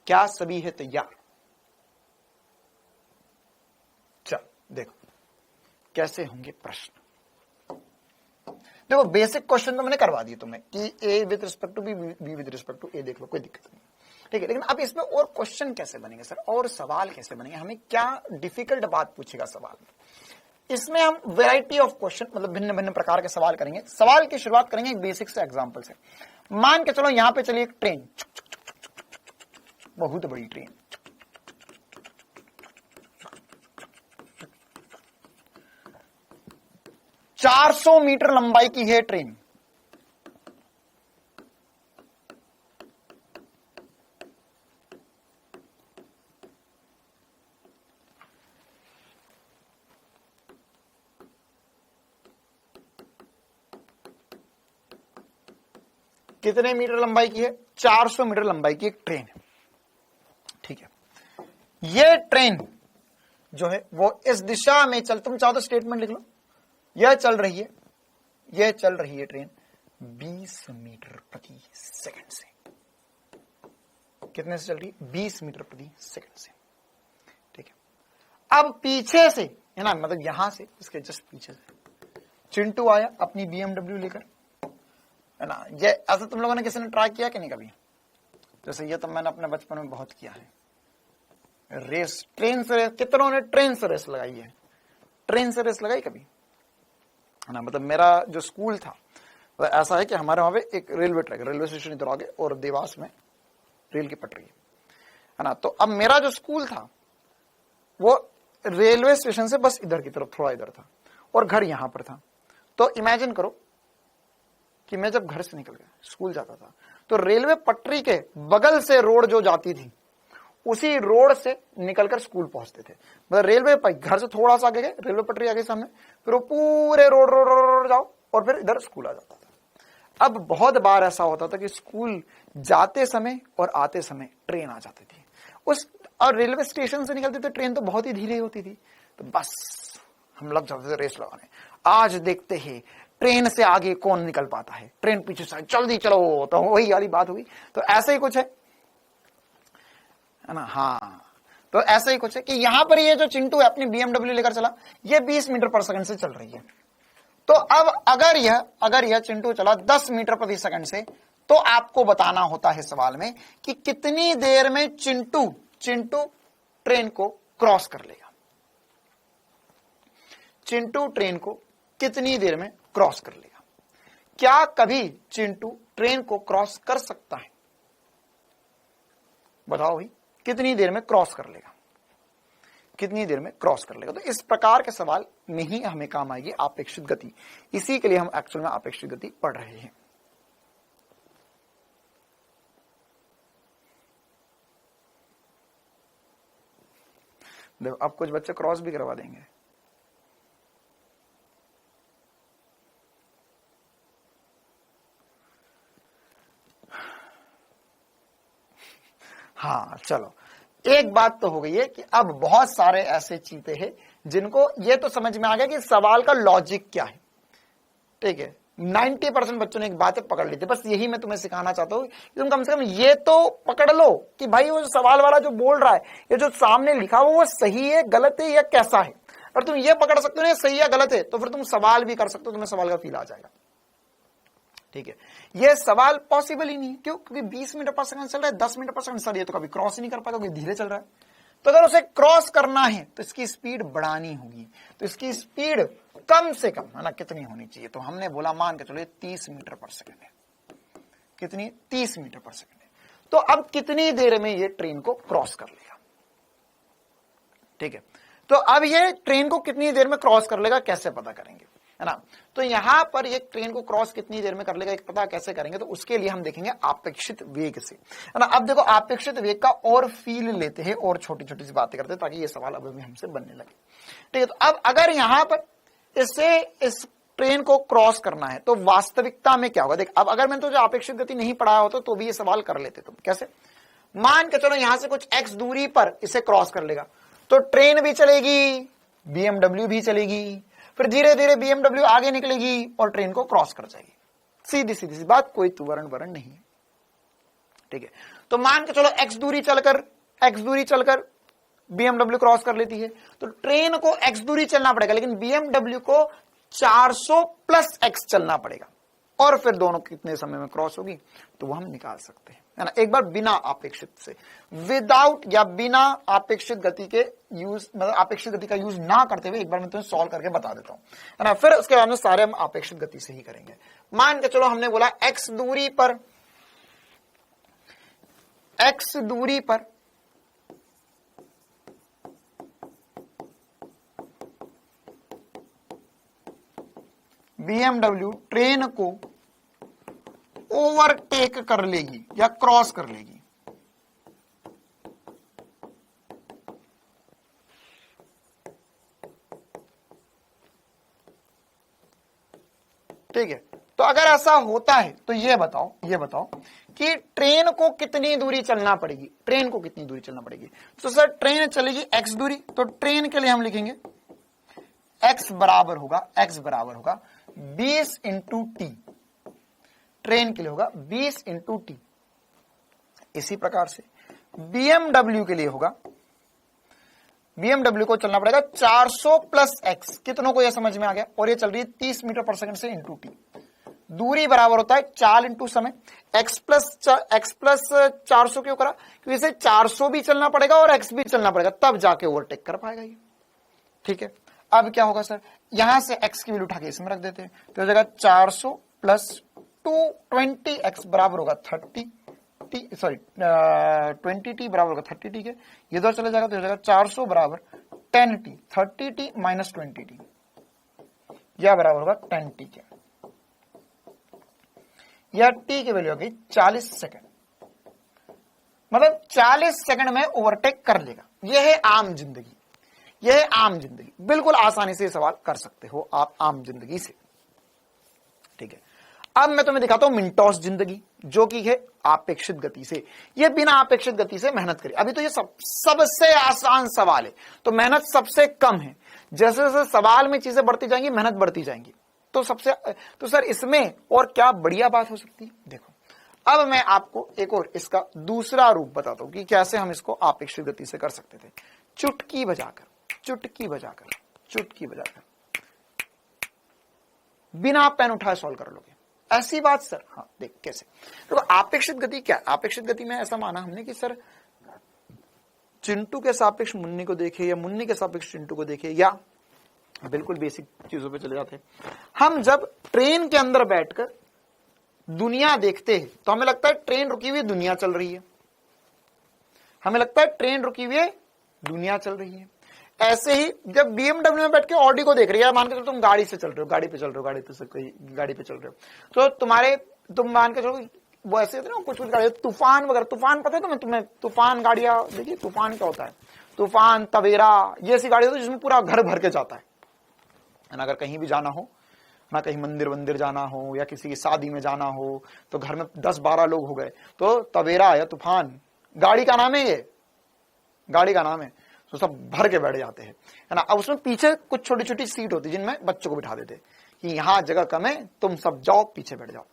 क्या सभी है तैयार। चल देखो कैसे होंगे प्रश्न। देखो बेसिक क्वेश्चन तो मैंने करवा दिए तुम्हें कि A with respect to B, B with respect to A, देख लो कोई दिक्कत नहीं, ठीक है। लेकिन अब इसमें और क्वेश्चन कैसे बनेंगे सर, और सवाल कैसे बनेंगे, हमें क्या डिफिकल्ट बात पूछेगा सवाल में। इसमें हम वैरायटी ऑफ क्वेश्चन, मतलब भिन्न भिन्न प्रकार के सवाल करेंगे। सवाल की शुरुआत करेंगे एक बेसिक से एग्जांपल से। मान के चलो यहां पे चलिए एक ट्रेन, बहुत बड़ी ट्रेन, ₹400 मीटर लंबाई की है ट्रेन। कितने मीटर लंबाई की है, 400 मीटर लंबाई की एक ट्रेन है, ठीक है। ये ट्रेन जो है वो इस दिशा में चल, तुम चाहो तो स्टेटमेंट लिख लो, यह चल रही है, यह चल रही है ट्रेन 20 मीटर प्रति सेकंड से। कितने से चल रही है, 20 मीटर प्रति सेकंड से, ठीक है। अब पीछे से है ना, मतलब यहां से, इसके जस्ट पीछे से चिंटू आया अपनी BMW लेकर, है ना। ये ऐसा तुम लोगों ने किसी ने ट्राई किया कि नहीं कभी, जैसे ये तो मैंने अपने बचपन में बहुत किया है। रेस, ट्रेन से रेस, कितनों ने ट्रेन से रेस लगाई है? ट्रेन से रेस लगाई कभी? है ना, मतलब मेरा जो स्कूल था तो ऐसा है कि हमारे वहां पे एक रेलवे ट्रैक, रेलवे स्टेशन इधर आगे और देवास में रेल की पटरी है ना। तो अब मेरा जो स्कूल था वो रेलवे स्टेशन से बस इधर की तरफ थोड़ा इधर था और घर यहां पर था। तो इमेजिन करो कि मैं जब घर से निकल गया स्कूल जाता था तो रेलवे पटरी के बगल से रोड जो जाती थी उसी रोड से निकलकर स्कूल पहुंचते थे। मतलब रेलवे घर से थोड़ा सा आगे गए, रेलवे पटरी आगे सामने, फिर वो पूरे रोड रोड रोड जाओ और फिर इधर स्कूल आ जाता था। अब बहुत बार ऐसा होता था कि स्कूल जाते समय और आते समय ट्रेन आ जाती थी उस, और रेलवे स्टेशन से निकलते थे ट्रेन तो बहुत ही धीरे होती थी, तो बस हम लग जाते थे रेस लगाने। आज देखते हैं ट्रेन से आगे कौन निकल पाता है, ट्रेन पीछे से जल्दी चलो, तो वही वाली बात हुई। तो ऐसा ही कुछ है ना। हाँ, तो ऐसा ही कुछ है कि यहां पर ये जो चिंटू है अपनी BMW लेकर चला, ये 20 मीटर पर सेकंड से चल रही है। तो अब अगर यह चिंटू चला 10 मीटर प्रति सेकंड से, तो आपको बताना होता है सवाल में कि कितनी देर में चिंटू ट्रेन को क्रॉस कर लेगा। चिंटू ट्रेन को कितनी देर में क्रॉस कर लेगा? क्या कभी चिंटू ट्रेन को क्रॉस कर सकता है? बताओ भाई, कितनी देर में क्रॉस कर लेगा? कितनी देर में क्रॉस कर लेगा? तो इस प्रकार के सवाल में ही हमें काम आएगी आपेक्षित गति। इसी के लिए हम एक्चुअल में आपेक्षित गति पढ़ रहे हैं। देखो, अब कुछ बच्चे क्रॉस भी करवा देंगे। हाँ चलो, एक बात तो हो गई है कि अब बहुत सारे ऐसे चीते हैं जिनको ये तो समझ में आ गया कि सवाल का लॉजिक क्या है। ठीक है, 90% बच्चों ने एक बात पकड़ ली थी। बस यही मैं तुम्हें सिखाना चाहता हूं कि तुम कम से कम ये तो पकड़ लो कि भाई वो सवाल वाला जो बोल रहा है, ये जो सामने लिखा हुआ वो सही है, गलत है या कैसा है। और तुम ये पकड़ सकते हो ना सही या गलत है, तो फिर तुम सवाल भी कर सकते हो, तुम्हें सवाल का फील आ जाएगा। ठीक है, यह सवाल पॉसिबल ही नहीं, क्यों? क्योंकि 20 मीटर पर सेकंड चल रहा है, 10 मीटर पर सेकंड, सर ये तो कभी क्रॉस ही नहीं कर पाएगा क्योंकि धीरे चल रहा है। तो अगर उसे क्रॉस करना है तो इसकी स्पीड बढ़ानी होगी। तो इसकी स्पीड कम से कम है ना कितनी होनी चाहिए? तो हमने बोला मान के चलो 30 मीटर पर सेकंड है। कितनी? 30 मीटर पर सेकंड है। तो अब कितनी देर में ये ट्रेन को क्रॉस कर लेगा? ठीक है, तो अब ये ट्रेन को कितनी देर में क्रॉस कर लेगा कैसे पता करेंगे, है ना? तो यहां पर ये ट्रेन को क्रॉस कितनी देर में कर लेगा एक पता कैसे करेंगे? तो उसके लिए हम देखेंगे आपेक्षित वेग से, है ना। अब देखो, आपेक्षित वेग का और फील लेते हैं और छोटी छोटी सी बातें करते हैं ताकि ये सवाल अब हमसे बनने लगे। ठीक है, तो अब अगर यहां पर इस ट्रेन को क्रॉस करना है तो वास्तविकता में क्या होगा? देख, अब अगर मैंने तुझे आपेक्षित गति नहीं पढ़ाया होता तो भी ये सवाल कर लेते तुम। कैसे? मान के चलो यहां से कुछ x दूरी पर इसे क्रॉस कर लेगा तो ट्रेन भी चलेगी, BMW भी चलेगी, फिर धीरे धीरे BMW आगे निकलेगी और ट्रेन को क्रॉस कर जाएगी। सीधी सीधी सी बात, कोई वर्ण नहीं है। ठीक है, तो मान के चलो x दूरी चलकर BMW क्रॉस कर लेती है, तो ट्रेन को x दूरी चलना पड़ेगा, लेकिन BMW को 400 + x चलना पड़ेगा, और फिर दोनों कितने समय में क्रॉस होगी तो वो हम निकाल सकते हैं, है ना। एक बार बिना आपेक्षित से, विदाउट या बिना आपेक्षित गति के यूज, मतलब आपेक्षित गति का यूज ना करते हुए एक बार मैं तुम्हें सॉल्व करके बता देता हूं, है ना। फिर उसके बाद में सारे हम आपेक्षित गति से ही करेंगे। मान के चलो हमने बोला x दूरी पर BMW ट्रेन को ओवरटेक कर लेगी या क्रॉस कर लेगी। ठीक है, तो अगर ऐसा होता है तो ये बताओ कि ट्रेन को कितनी दूरी चलना पड़ेगी? ट्रेन को कितनी दूरी चलना पड़ेगी? तो सर ट्रेन चलेगी x दूरी, तो ट्रेन के लिए हम लिखेंगे x बराबर होगा 20 × t। ट्रेन के लिए होगा 20 × t। इसी प्रकार से BMW के लिए होगा, BMW को चलना पड़ेगा 400 + x। कितनों को यह समझ में आ गया? और ये चल रही है 30 मीटर पर सेकंड से × t। दूरी बराबर होता है चाल इंटू समय। x प्लस 400 क्यों करा? क्योंकि इसे 400 भी चलना पड़ेगा और x भी चलना पड़ेगा, तब जाके ओवरटेक कर पाएगा ये। ठीक है, अब क्या होगा सर, यहां से x की वैल्यू उठा के इसमें रख देते हैं, तो हो जाएगा 400 प्लस 220x बराबर होगा 20t बराबर होगा 30t के, ये दो चले जाएगा तो हो जाएगा 400 बराबर 10t, 30t माइनस 20t, यह बराबर होगा 10t के। यह t की वैल्यू होगी 40 सेकंड, मतलब 40 सेकंड में ओवरटेक कर लेगा। यह है आम जिंदगी, यह है आम जिंदगी, बिल्कुल आसानी से सवाल कर सकते हो आप आम जिंदगी से। ठीक है, अब मैं तुम्हें दिखाता हूं मिनटोस जिंदगी, जो कि है आपेक्षित गति से। यह बिना आपेक्षित गति से मेहनत करी। अभी तो ये सबसे आसान सवाल है, तो मेहनत सबसे कम है। जैसे जैसे सवाल में चीजें बढ़ती जाएंगी, मेहनत बढ़ती जाएंगी। तो सर इसमें और क्या बढ़िया बात हो सकती है? देखो, अब मैं आपको एक और इसका दूसरा रूप बताता हूं कि कैसे हम इसको आपेक्षित गति से कर सकते थे। चुटकी बजाकर, चुटकी बजाकर, चुटकी बजाकर, बिना पेन उठाए सॉल्व कर लोगे। ऐसी बात सर? हाँ, देख कैसे। तो आपेक्षित गति क्या? आपेक्षित गति में ऐसा माना हमने कि सर चिंटू के सापेक्ष मुन्नी को देखे, या मुन्नी के सापेक्ष चिंटू को देखे, या बिल्कुल बेसिक चीजों पे चले जाते हैं। हम जब ट्रेन के अंदर बैठकर दुनिया देखते हैं तो हमें लगता है ट्रेन रुकी हुई, दुनिया चल रही है। हमें लगता है ट्रेन रुकी हुई है, दुनिया चल रही है। ऐसे ही जब BMW में बैठ के ऑडी को देख रही है, मान के चलो तुम गाड़ी से चल रहे हो, गाड़ी पे चल रहे हो, गाड़ी पे चल रहे हो, तो तुम मान के चलो वो ऐसे होते ना कुछ गाड़ी, तूफान वगैरह, तूफान पता है तुम्हें तूफान गाड़ियां देखिए, तूफान क्या होता है? तूफान, तवेरा, ये ऐसी गाड़ी होती है जिसमें पूरा घर भर के जाता है ना। अगर कहीं भी जाना हो ना, कहीं मंदिर जाना हो या किसी की शादी में जाना हो, तो घर में 10-12 लोग हो गए तो तवेरा या तूफान गाड़ी का नाम है, ये गाड़ी का नाम है। तो सब भर के बैठ जाते हैं, है ना। अब उसमें पीछे कुछ छोटी छोटी सीट होती है जिनमें बच्चों को बिठा देते कि यहाँ जगह कम है, तुम सब जाओ पीछे बैठ जाओ।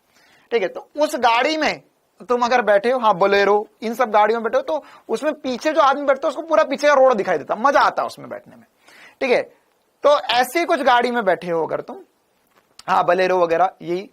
ठीक है, तो उस गाड़ी में तुम अगर बैठे हो, हाँ बोलेरो, इन सब गाड़ियों में बैठे हो, तो उसमें पीछे जो आदमी बैठता है उसको पूरा पीछे का रोड दिखाई देता, मजा आता है उसमें बैठने में। ठीक है, तो ऐसी कुछ गाड़ी में बैठे हो अगर तुम, हाँ बोलेरो वगैरह, यही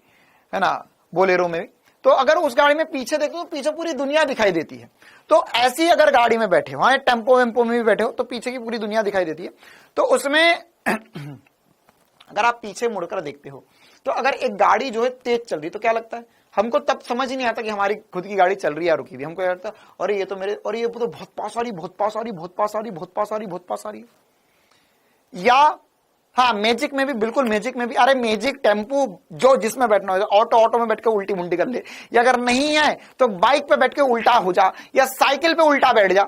है ना, बोलेरो में भी, तो अगर उस गाड़ी में पीछे देखो तो पीछे पूरी दुनिया दिखाई देती है। तो ऐसी अगर गाड़ी में बैठे हो, हाँ टेम्पो वेम्पो में भी बैठे हो, तो पीछे की पूरी दुनिया दिखाई देती है। तो उसमें अगर आप पीछे मुड़कर देखते हो, तो अगर एक गाड़ी जो है तेज चल रही है तो क्या लगता है हमको? तब समझ ही नहीं आता कि हमारी खुद की गाड़ी चल रही है या रुकी हुई। हमको लगता है अरे ये तो मेरे, और ये तो बहुत पास आ रही, बहुत पास आ रही, बहुत पास आ रही, बहुत पास आ रही, बहुत पास आ रही। या हाँ मैजिक में भी, बिल्कुल मैजिक में भी, अरे मैजिक टेम्पो जो जिसमें बैठना हो, ऑटो में बैठ के उल्टी मुंडी कर ले, या अगर नहीं है तो बाइक पे बैठ के उल्टा हो जा, या साइकिल पे उल्टा बैठ जा,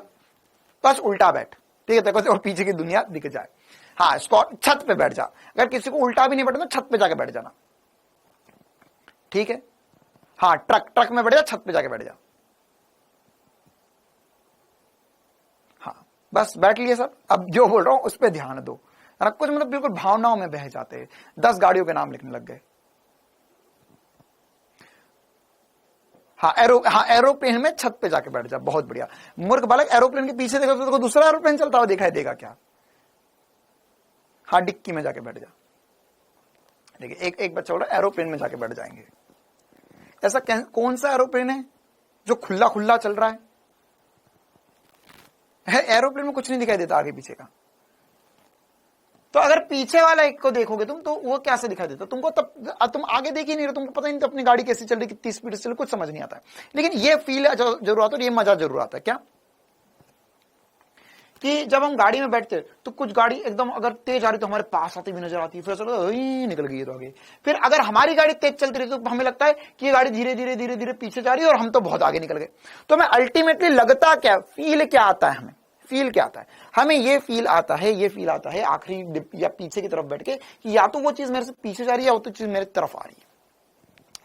बस उल्टा बैठ। ठीक है, देखो और पीछे की दुनिया दिख जाए। हाँ, छत पे बैठ जा, अगर किसी को उल्टा भी नहीं बैठना छत पे जाके बैठ जाना। ठीक है, हाँ ट्रक में बैठ जा, छत पे जाके बैठ जा। हाँ बस बैठ लिए सब। अब जो बोल रहा हूं उस पर ध्यान दो, कुछ मतलब बिल्कुल भावनाओं में बह जाते हैं। 10 गाड़ियों के नाम लिखने लग गए। हाँ एरोप्लेन में छत पे जाके बैठ जा, बहुत बढ़िया। मूर्ख बालक, एरोप्लेन के पीछे देखो तो दूसरा एरोप्लेन चलता हुआ दिखाई देगा क्या? हाँ डिक्की में जाके बैठ जा। देखिए एक बच्चा बोल रहा है एरोप्लेन में जाके बैठ जाएंगे। ऐसा कौन सा एरोप्लेन है जो खुला खुला चल रहा है? एरोप्लेन में कुछ नहीं दिखाई देता आगे पीछे का। तो अगर पीछे वाला एक को देखोगे तुम, तो वो कैसे दिखाई देता तुमको? तब तुम आगे देख ही नहीं रहे, तुमको पता ही नहीं तो अपनी गाड़ी कैसी चल रही, कितनी स्पीड से चल रही, कुछ समझ नहीं आता है। लेकिन ये फील जरूर आता है, ये मजा जरूर आता है। क्या कि जब हम गाड़ी में बैठते तो कुछ गाड़ी एकदम अगर तेज आ रही तो हमारे पास आती भी नजर आती है, फिर चलो निकल गई तो आगे। फिर अगर हमारी गाड़ी तेज चलती रही तो हमें लगता है कि ये गाड़ी धीरे धीरे धीरे धीरे पीछे जा रही है और हम तो बहुत आगे निकल गए। तो हमें अल्टीमेटली लगता क्या, फील क्या आता है? हमें फील क्या आता है? हमें ये फील आता है आखिरी या पीछे की तरफ बैठ के कि या तो वो चीज मेरे से पीछे जा रही है या वो तो चीज मेरी तरफ आ रही है।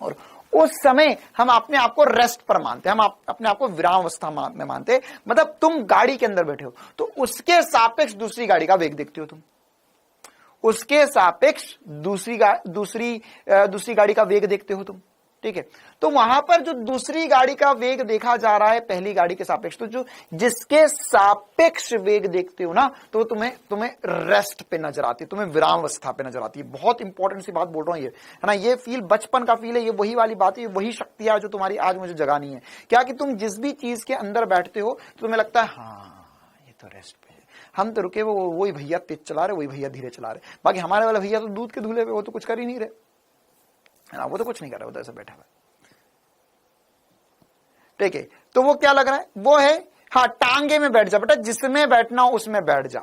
और उस समय हम अपने आप को रेस्ट पर मानते हैं, हम अपने आप को विराम अवस्था में मानते हैं। मतलब तुम गाड़ी के अंदर बैठे हो तो उसके सापेक्ष दूसरी गाड़ी का वेग देखते हो, तुम उसके सापेक्ष दूसरी गाड़ी का वेग देखते हो तुम। ठीक है। तो वहां पर जो दूसरी गाड़ी का वेग देखा जा रहा है पहली गाड़ी के सापेक्ष, तो जो जिसके सापेक्ष वेग देखते हो ना, तो तुम्हें रेस्ट पे नजर आती है, तुम्हें विराम अवस्था पे नजर आती है। बहुत इंपॉर्टेंट सी बात बोल रहा हूं ये, है ना। ये फील बचपन का फील है, ये वही वाली बात है, ये वही शक्ति है जो तुम्हारी आज मुझे जगानी है। क्या कि तुम जिस भी चीज के अंदर बैठते हो तो तुम्हें लगता है हाँ ये तो रेस्ट पे है, हम तो रुके वही भैया तेज चला रहे, वही भैया धीरे चला रहे, बाकी हमारे वाले भैया तो दूध के धूले पे, वो तो कुछ कर ही नहीं रहे, है ना, वो तो कुछ नहीं कर रहा, वो तो ऐसे बैठा हुआ। ठीक है, तो वो क्या लग रहा है, वो है हाँ टांगे में बैठ जा बेटा, जिसमें बैठना हो उसमें बैठ जा।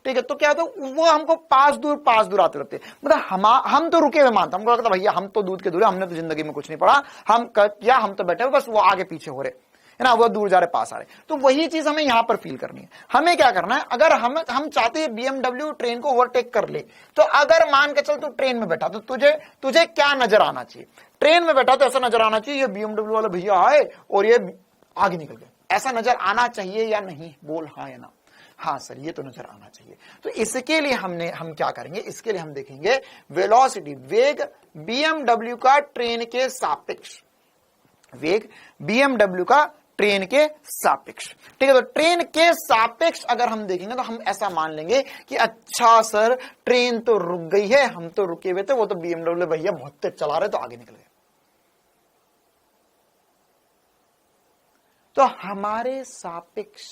ठीक है, तो क्या होता है, वो हमको पास दूर आते रहते, मतलब हम तो रुके हुए मानते, हमको लगता भैया हम तो दूध के दूर, हमने तो जिंदगी में कुछ नहीं पढ़ा, हम तो बैठे हुए, बस वो आगे पीछे हो रहे, है ना, वो दूर जा रहे पास आ रहे। तो वही चीज हमें यहां पर फील करनी है। हमें क्या करना है, अगर हम चाहते हैं बीएमडब्ल्यू ट्रेन को ओवरटेक कर ले, तो अगर मान के चल तू ट्रेन में बैठा, तो तुझे क्या नजर आना चाहिए, ट्रेन में बैठा तो ऐसा नजर आना चाहिए ये बीएमडब्ल्यू वाले भैया आए और ये आगे निकल गए, ऐसा नजर आना चाहिए या नहीं, बोल हाँ या ना। हाँ सर ये तो नजर आना चाहिए। तो इसके लिए हम क्या करेंगे, इसके लिए हम देखेंगे वेलोसिटी, वेग बीएमडब्ल्यू का ट्रेन के सापेक्ष, वेग बीएमडब्ल्यू का ट्रेन के सापेक्ष। ठीक है, तो ट्रेन के सापेक्ष अगर हम देखेंगे तो हम ऐसा मान लेंगे कि अच्छा सर ट्रेन तो रुक गई है, हम तो रुके हुए थे, वो तो बीएमडब्ल्यू भैया बहुत तेज चला रहे तो आगे निकल गए। तो हमारे सापेक्ष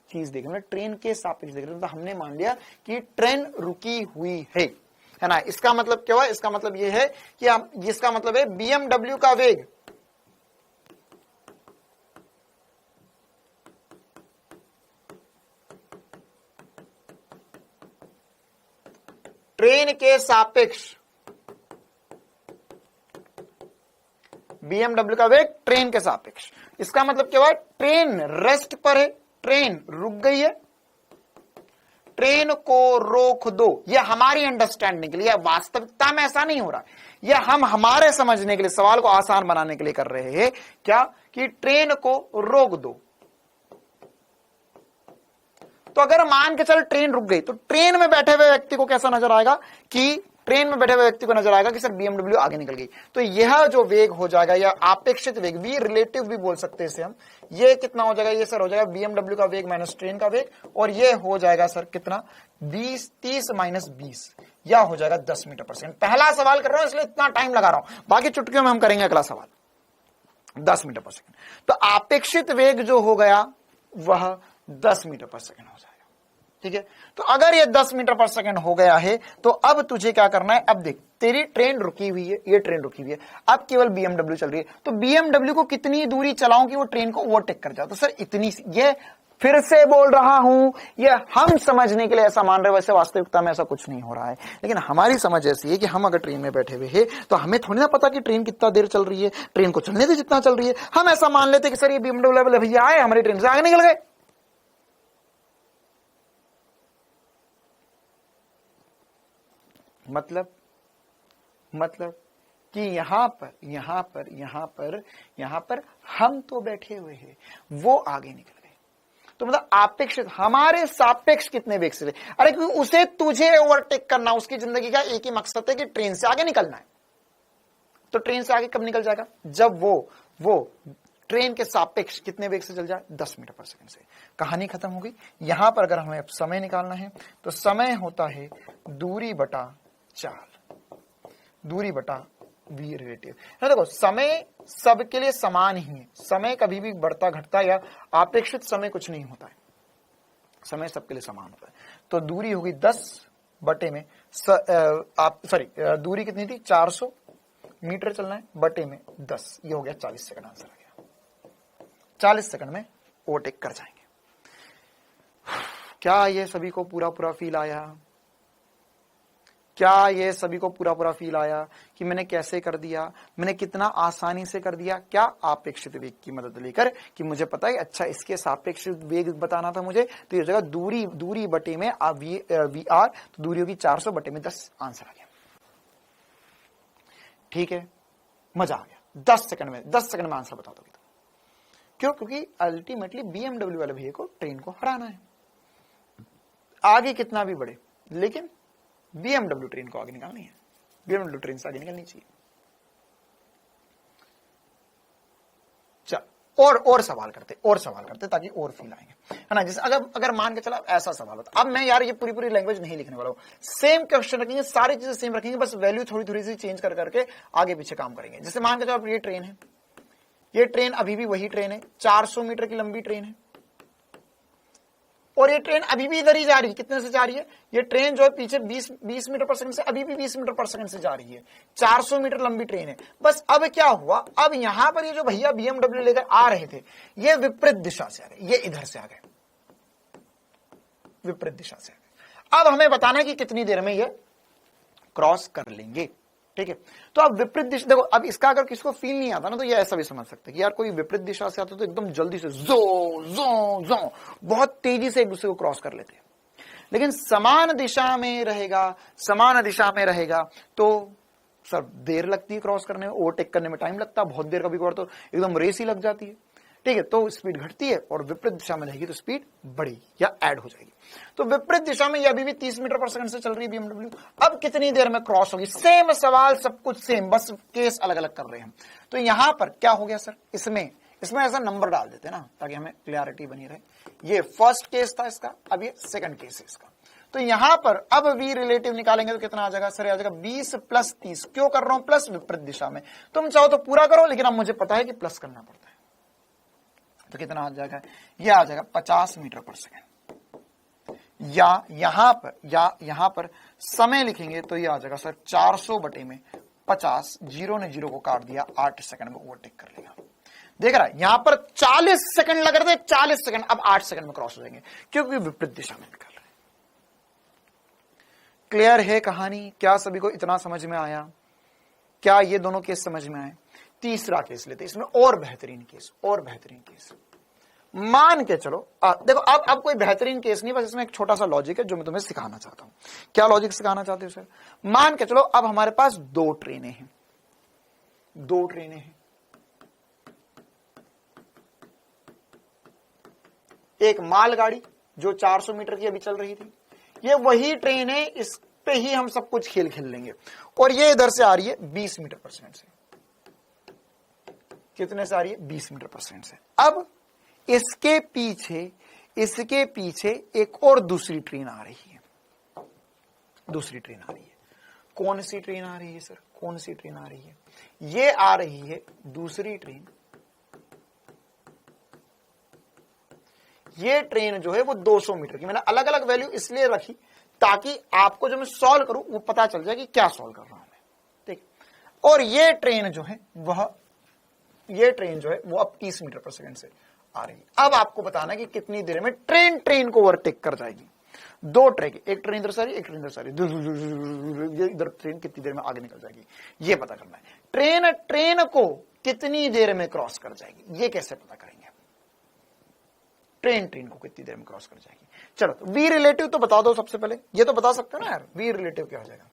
चीज देख रहे, ट्रेन के सापेक्ष देख रहे, तो हमने मान लिया कि ट्रेन रुकी हुई है ना। इसका मतलब क्या हुआ, इसका मतलब यह है कि हम, इसका मतलब है बीएमडब्ल्यू का वेग ट्रेन के सापेक्ष, बीएमडब्ल्यू का वेग ट्रेन के सापेक्ष। इसका मतलब क्या हुआ, ट्रेन रेस्ट पर है, ट्रेन रुक गई है, ट्रेन को रोक दो। यह हमारी अंडरस्टैंडिंग के लिए, वास्तविकता में ऐसा नहीं हो रहा, यह हम हमारे समझने के लिए, सवाल को आसान बनाने के लिए कर रहे हैं क्या, कि ट्रेन को रोक दो। तो अगर मान के चल ट्रेन रुक गई, तो ट्रेन में बैठे हुए व्यक्ति को कैसा नजर आएगा, कि ट्रेन में बैठे हुए व्यक्ति को नजर आएगा कि सर बीएमडब्ल्यू आगे निकल गई। तो यह जो वेग हो जाएगा, या आपेक्षित वेग भी, रिलेटिव भी बोल सकते हैं इसे हम, ये कितना हो जाएगा, ये सर हो जाएगा बीएमडब्ल्यू का वेग माइनस ट्रेन का वेग, और ये हो जाएगा सर कितना, 30 माइनस 20, या हो जाएगा 10 मीटर पर सेकंड। पहला सवाल कर रहा हूं इसलिए इतना टाइम लगा रहा हूं, बाकी चुटकियों में हम करेंगे अगला सवाल। 10 मीटर पर सेकंड, तो आपेक्षित वेग जो हो गया वह 10 मीटर पर सेकंड हो जाएगा। ठीक है, तो अगर ये 10 मीटर पर सेकंड हो गया है, तो अब तुझे क्या करना है, अब देख तेरी ट्रेन रुकी हुई है, ये ट्रेन रुकी हुई है, अब केवल बीएमडब्ल्यू चल रही है, तो बीएमडब्ल्यू को कितनी दूरी चलाऊं कि वो ट्रेन को ओवरटेक कर जाए, तो सर इतनी, ये फिर से बोल रहा हूं, ये हम समझने के लिए ऐसा मान रहे, वैसे वास्तविकता में ऐसा कुछ नहीं हो रहा है, लेकिन हमारी समझ ऐसी है कि हम अगर ट्रेन में बैठे हुए हैं तो हमें थोड़ी ना पता कि ट्रेन कितना देर चल रही है, ट्रेन को चलने दे जितना चल रही है। हम ऐसा मान लेते कि सर ये बीएमडब्ल्यू वाले भैया आए, हमारी ट्रेन से आगे निकल गए। मतलब कि यहां पर हम तो बैठे हुए हैं, वो आगे निकल गए। तो मतलब आपेक्षित, हमारे सापेक्ष कितने वेग से, अरे क्योंकि उसे तुझे ओवरटेक करना, उसकी जिंदगी का एक ही मकसद है कि ट्रेन से आगे निकलना है। तो ट्रेन से आगे कब निकल जाएगा, जब वो ट्रेन के सापेक्ष कितने वेग से चल जाए, 10 मीटर पर सेकंड से। कहानी खत्म हो गई। यहां पर अगर हमें समय निकालना है, तो समय होता है दूरी बटा चाल, दूरी बटा वी रिलेटिव। देखो समय सबके लिए समान ही है, समय कभी भी बढ़ता घटता या आपेक्षित समय कुछ नहीं होता है, समय सबके लिए समान होता है। तो दूरी होगी 10 बटे में दूरी कितनी थी, 400 मीटर चलना है, बटे में 10, ये हो गया 40 सेकंड, आंसर आ गया। 40 सेकंड में ओवरटेक कर जाएंगे। क्या ये सभी को पूरा फील आया, क्या ये सभी को पूरा फील आया कि मैंने कैसे कर दिया, मैंने कितना आसानी से कर दिया, क्या आपेक्षित वेग की मदद लेकर, कि मुझे पता है अच्छा इसके सापेक्षित वेग बताना था मुझे, तो ये जगह दूरी बटे में वी आर, तो दूरी होगी 400 बटे में 10, आंसर आ गया। ठीक है, मजा आ गया। 10 सेकंड में आंसर बता दोगे तो। क्यों, क्योंकि अल्टीमेटली बीएमडब्ल्यू वाले भैया को ट्रेन को हराना है, आगे कितना भी बढ़े, लेकिन बीएमडब्ल्यू ट्रेन को आगे निकालनी है, बीएमडब्ल्यू ट्रेन से आगे निकलनी चाहिए। और सवाल करते ताकि और फील आएंगे, है ना। जैसे अगर मान के चला ऐसा सवाल होता, अब मैं यार ये पूरी लैंग्वेज नहीं लिखने वाला हूं, सेम क्वेश्चन रखेंगे, सारी चीजें सेम रखेंगे, बस वैल्यू थोड़ी सी चेंज करके आगे पीछे काम करेंगे। जैसे मान के चलो ये ट्रेन है, ये ट्रेन अभी भी वही ट्रेन है, 400 मीटर की लंबी ट्रेन है, और ये ट्रेन अभी भी इधर ही जा रही है। कितने से जा रही है? ये ट्रेन जो है पीछे 20 मीटर पर सेकंड से अभी भी 20 मीटर पर सेकंड से जा रही है, 400 मीटर लंबी ट्रेन है। बस अब क्या हुआ, अब यहां पर ये जो भैया BMW लेकर आ रहे थे, ये विपरीत दिशा से आ गए, ये इधर से आ गए, विपरीत दिशा से आ गए। अब हमें बताना है कि कितनी देर में ये क्रॉस कर लेंगे, ठीक है। तो अब विपरीत दिशा देखो, अब इसका अगर किसको फील नहीं आता ना, तो ये ऐसा भी समझ सकते कि यार कोई विपरीत दिशा से आता तो एकदम जल्दी से जो बहुत तेजी से एक दूसरे को क्रॉस कर लेते हैं। लेकिन समान दिशा में रहेगा तो सर देर लगती है क्रॉस करने में, ओवरटेक करने में टाइम लगता है, बहुत देर कभी कभार तो एकदम रेस ही लग जाती है, ठीक है। तो स्पीड घटती है, और विपरीत दिशा में रहेगी तो स्पीड बढ़ेगी या ऐड हो जाएगी। तो विपरीत दिशा में ये अभी भी 30 मीटर पर सेकंड से चल रही है BMW। अब कितनी देर में क्रॉस होगी? सेम सवाल, सब कुछ सेम, बस केस अलग अलग कर रहे हैं। तो यहां पर क्या हो गया सर, इसमें ऐसा नंबर डाल देते हैं ना, ताकि हमें क्लियरिटी बनी रहे। ये फर्स्ट केस था इसका, अब ये सेकंड केस है इसका। तो यहां पर अब v रिलेटिव निकालेंगे तो कितना आ जाएगा सर? आ जाएगा 20 + 30। क्यों कर रहा हूं प्लस? विपरीत दिशा में। तुम चाहो तो पूरा करो, लेकिन अब मुझे पता है कि प्लस करना पड़ता है। तो कितना आ जाएगा? ये आ जाएगा 50 मीटर पर सेकंड। या यहां पर समय लिखेंगे तो ये आ जाएगा सर 400/50। जीरो ने जीरो को काट दिया, 8 सेकंड में ओवरटेक कर लेगा। देख रहा है, यहां पर 40 सेकंड लग रहे थे, 40 सेकंड अब 8 सेकंड में क्रॉस हो जाएंगे, क्योंकि विपरीत दिशा में निकल रहे हैं। क्लियर है कहानी? क्या सभी को इतना समझ में आया? क्या ये दोनों केस समझ में आए? तीसरा केस लेते, इसमें और बेहतरीन केस मान के चलो। देखो अब कोई बेहतरीन केस नहीं, बस इसमें एक छोटा सा लॉजिक है जो मैं तुम्हें सिखाना चाहता हूं। क्या लॉजिक सिखाना चाहते हो सर? मान के चलो अब हमारे पास दो ट्रेनें हैं, एक मालगाड़ी जो 400 मीटर की अभी चल रही थी, ये वही ट्रेन है, इस पे ही हम सब कुछ खेल लेंगे, और ये इधर से आ रही है 20 मीटर पर सेकंड से। कितने से आ रही है? 20 मीटर पर सेकंड से। अब इसके पीछे एक और दूसरी ट्रेन आ रही है, कौन सी ट्रेन आ रही है सर? कौन सी ट्रेन आ रही है? ये आ रही है दूसरी ट्रेन। ये ट्रेन जो है वो 200 मीटर की। मैंने अलग अलग वैल्यू इसलिए रखी ताकि आपको जो मैं सॉल्व करूं वो पता चल जाए कि क्या सॉल्व कर रहा हूं मैं, ठीक। और ये ट्रेन जो है वो अब 30 मीटर पर सेकंड से आ रही है। अब आपको बताना है कि कितनी देर में ट्रेन को ओवरटेक कर जाएगी। दो ट्रेन, एक ट्रेन इधर से आ रही, एक ट्रेन इधर से आ रही, ये इधर ट्रेन कितनी देर में आगे निकल जाएगी, ये पता करना है। ट्रेन को कितनी देर में क्रॉस कर जाएगी, ये कैसे पता करेंगे? ट्रेन को कितनी देर में क्रॉस कर जाएगी। चलो तो v रिलेटिव तो बता दो सबसे पहले, ये तो बता सकते हो ना यार, v रिलेटिव क्या हो जाएगा?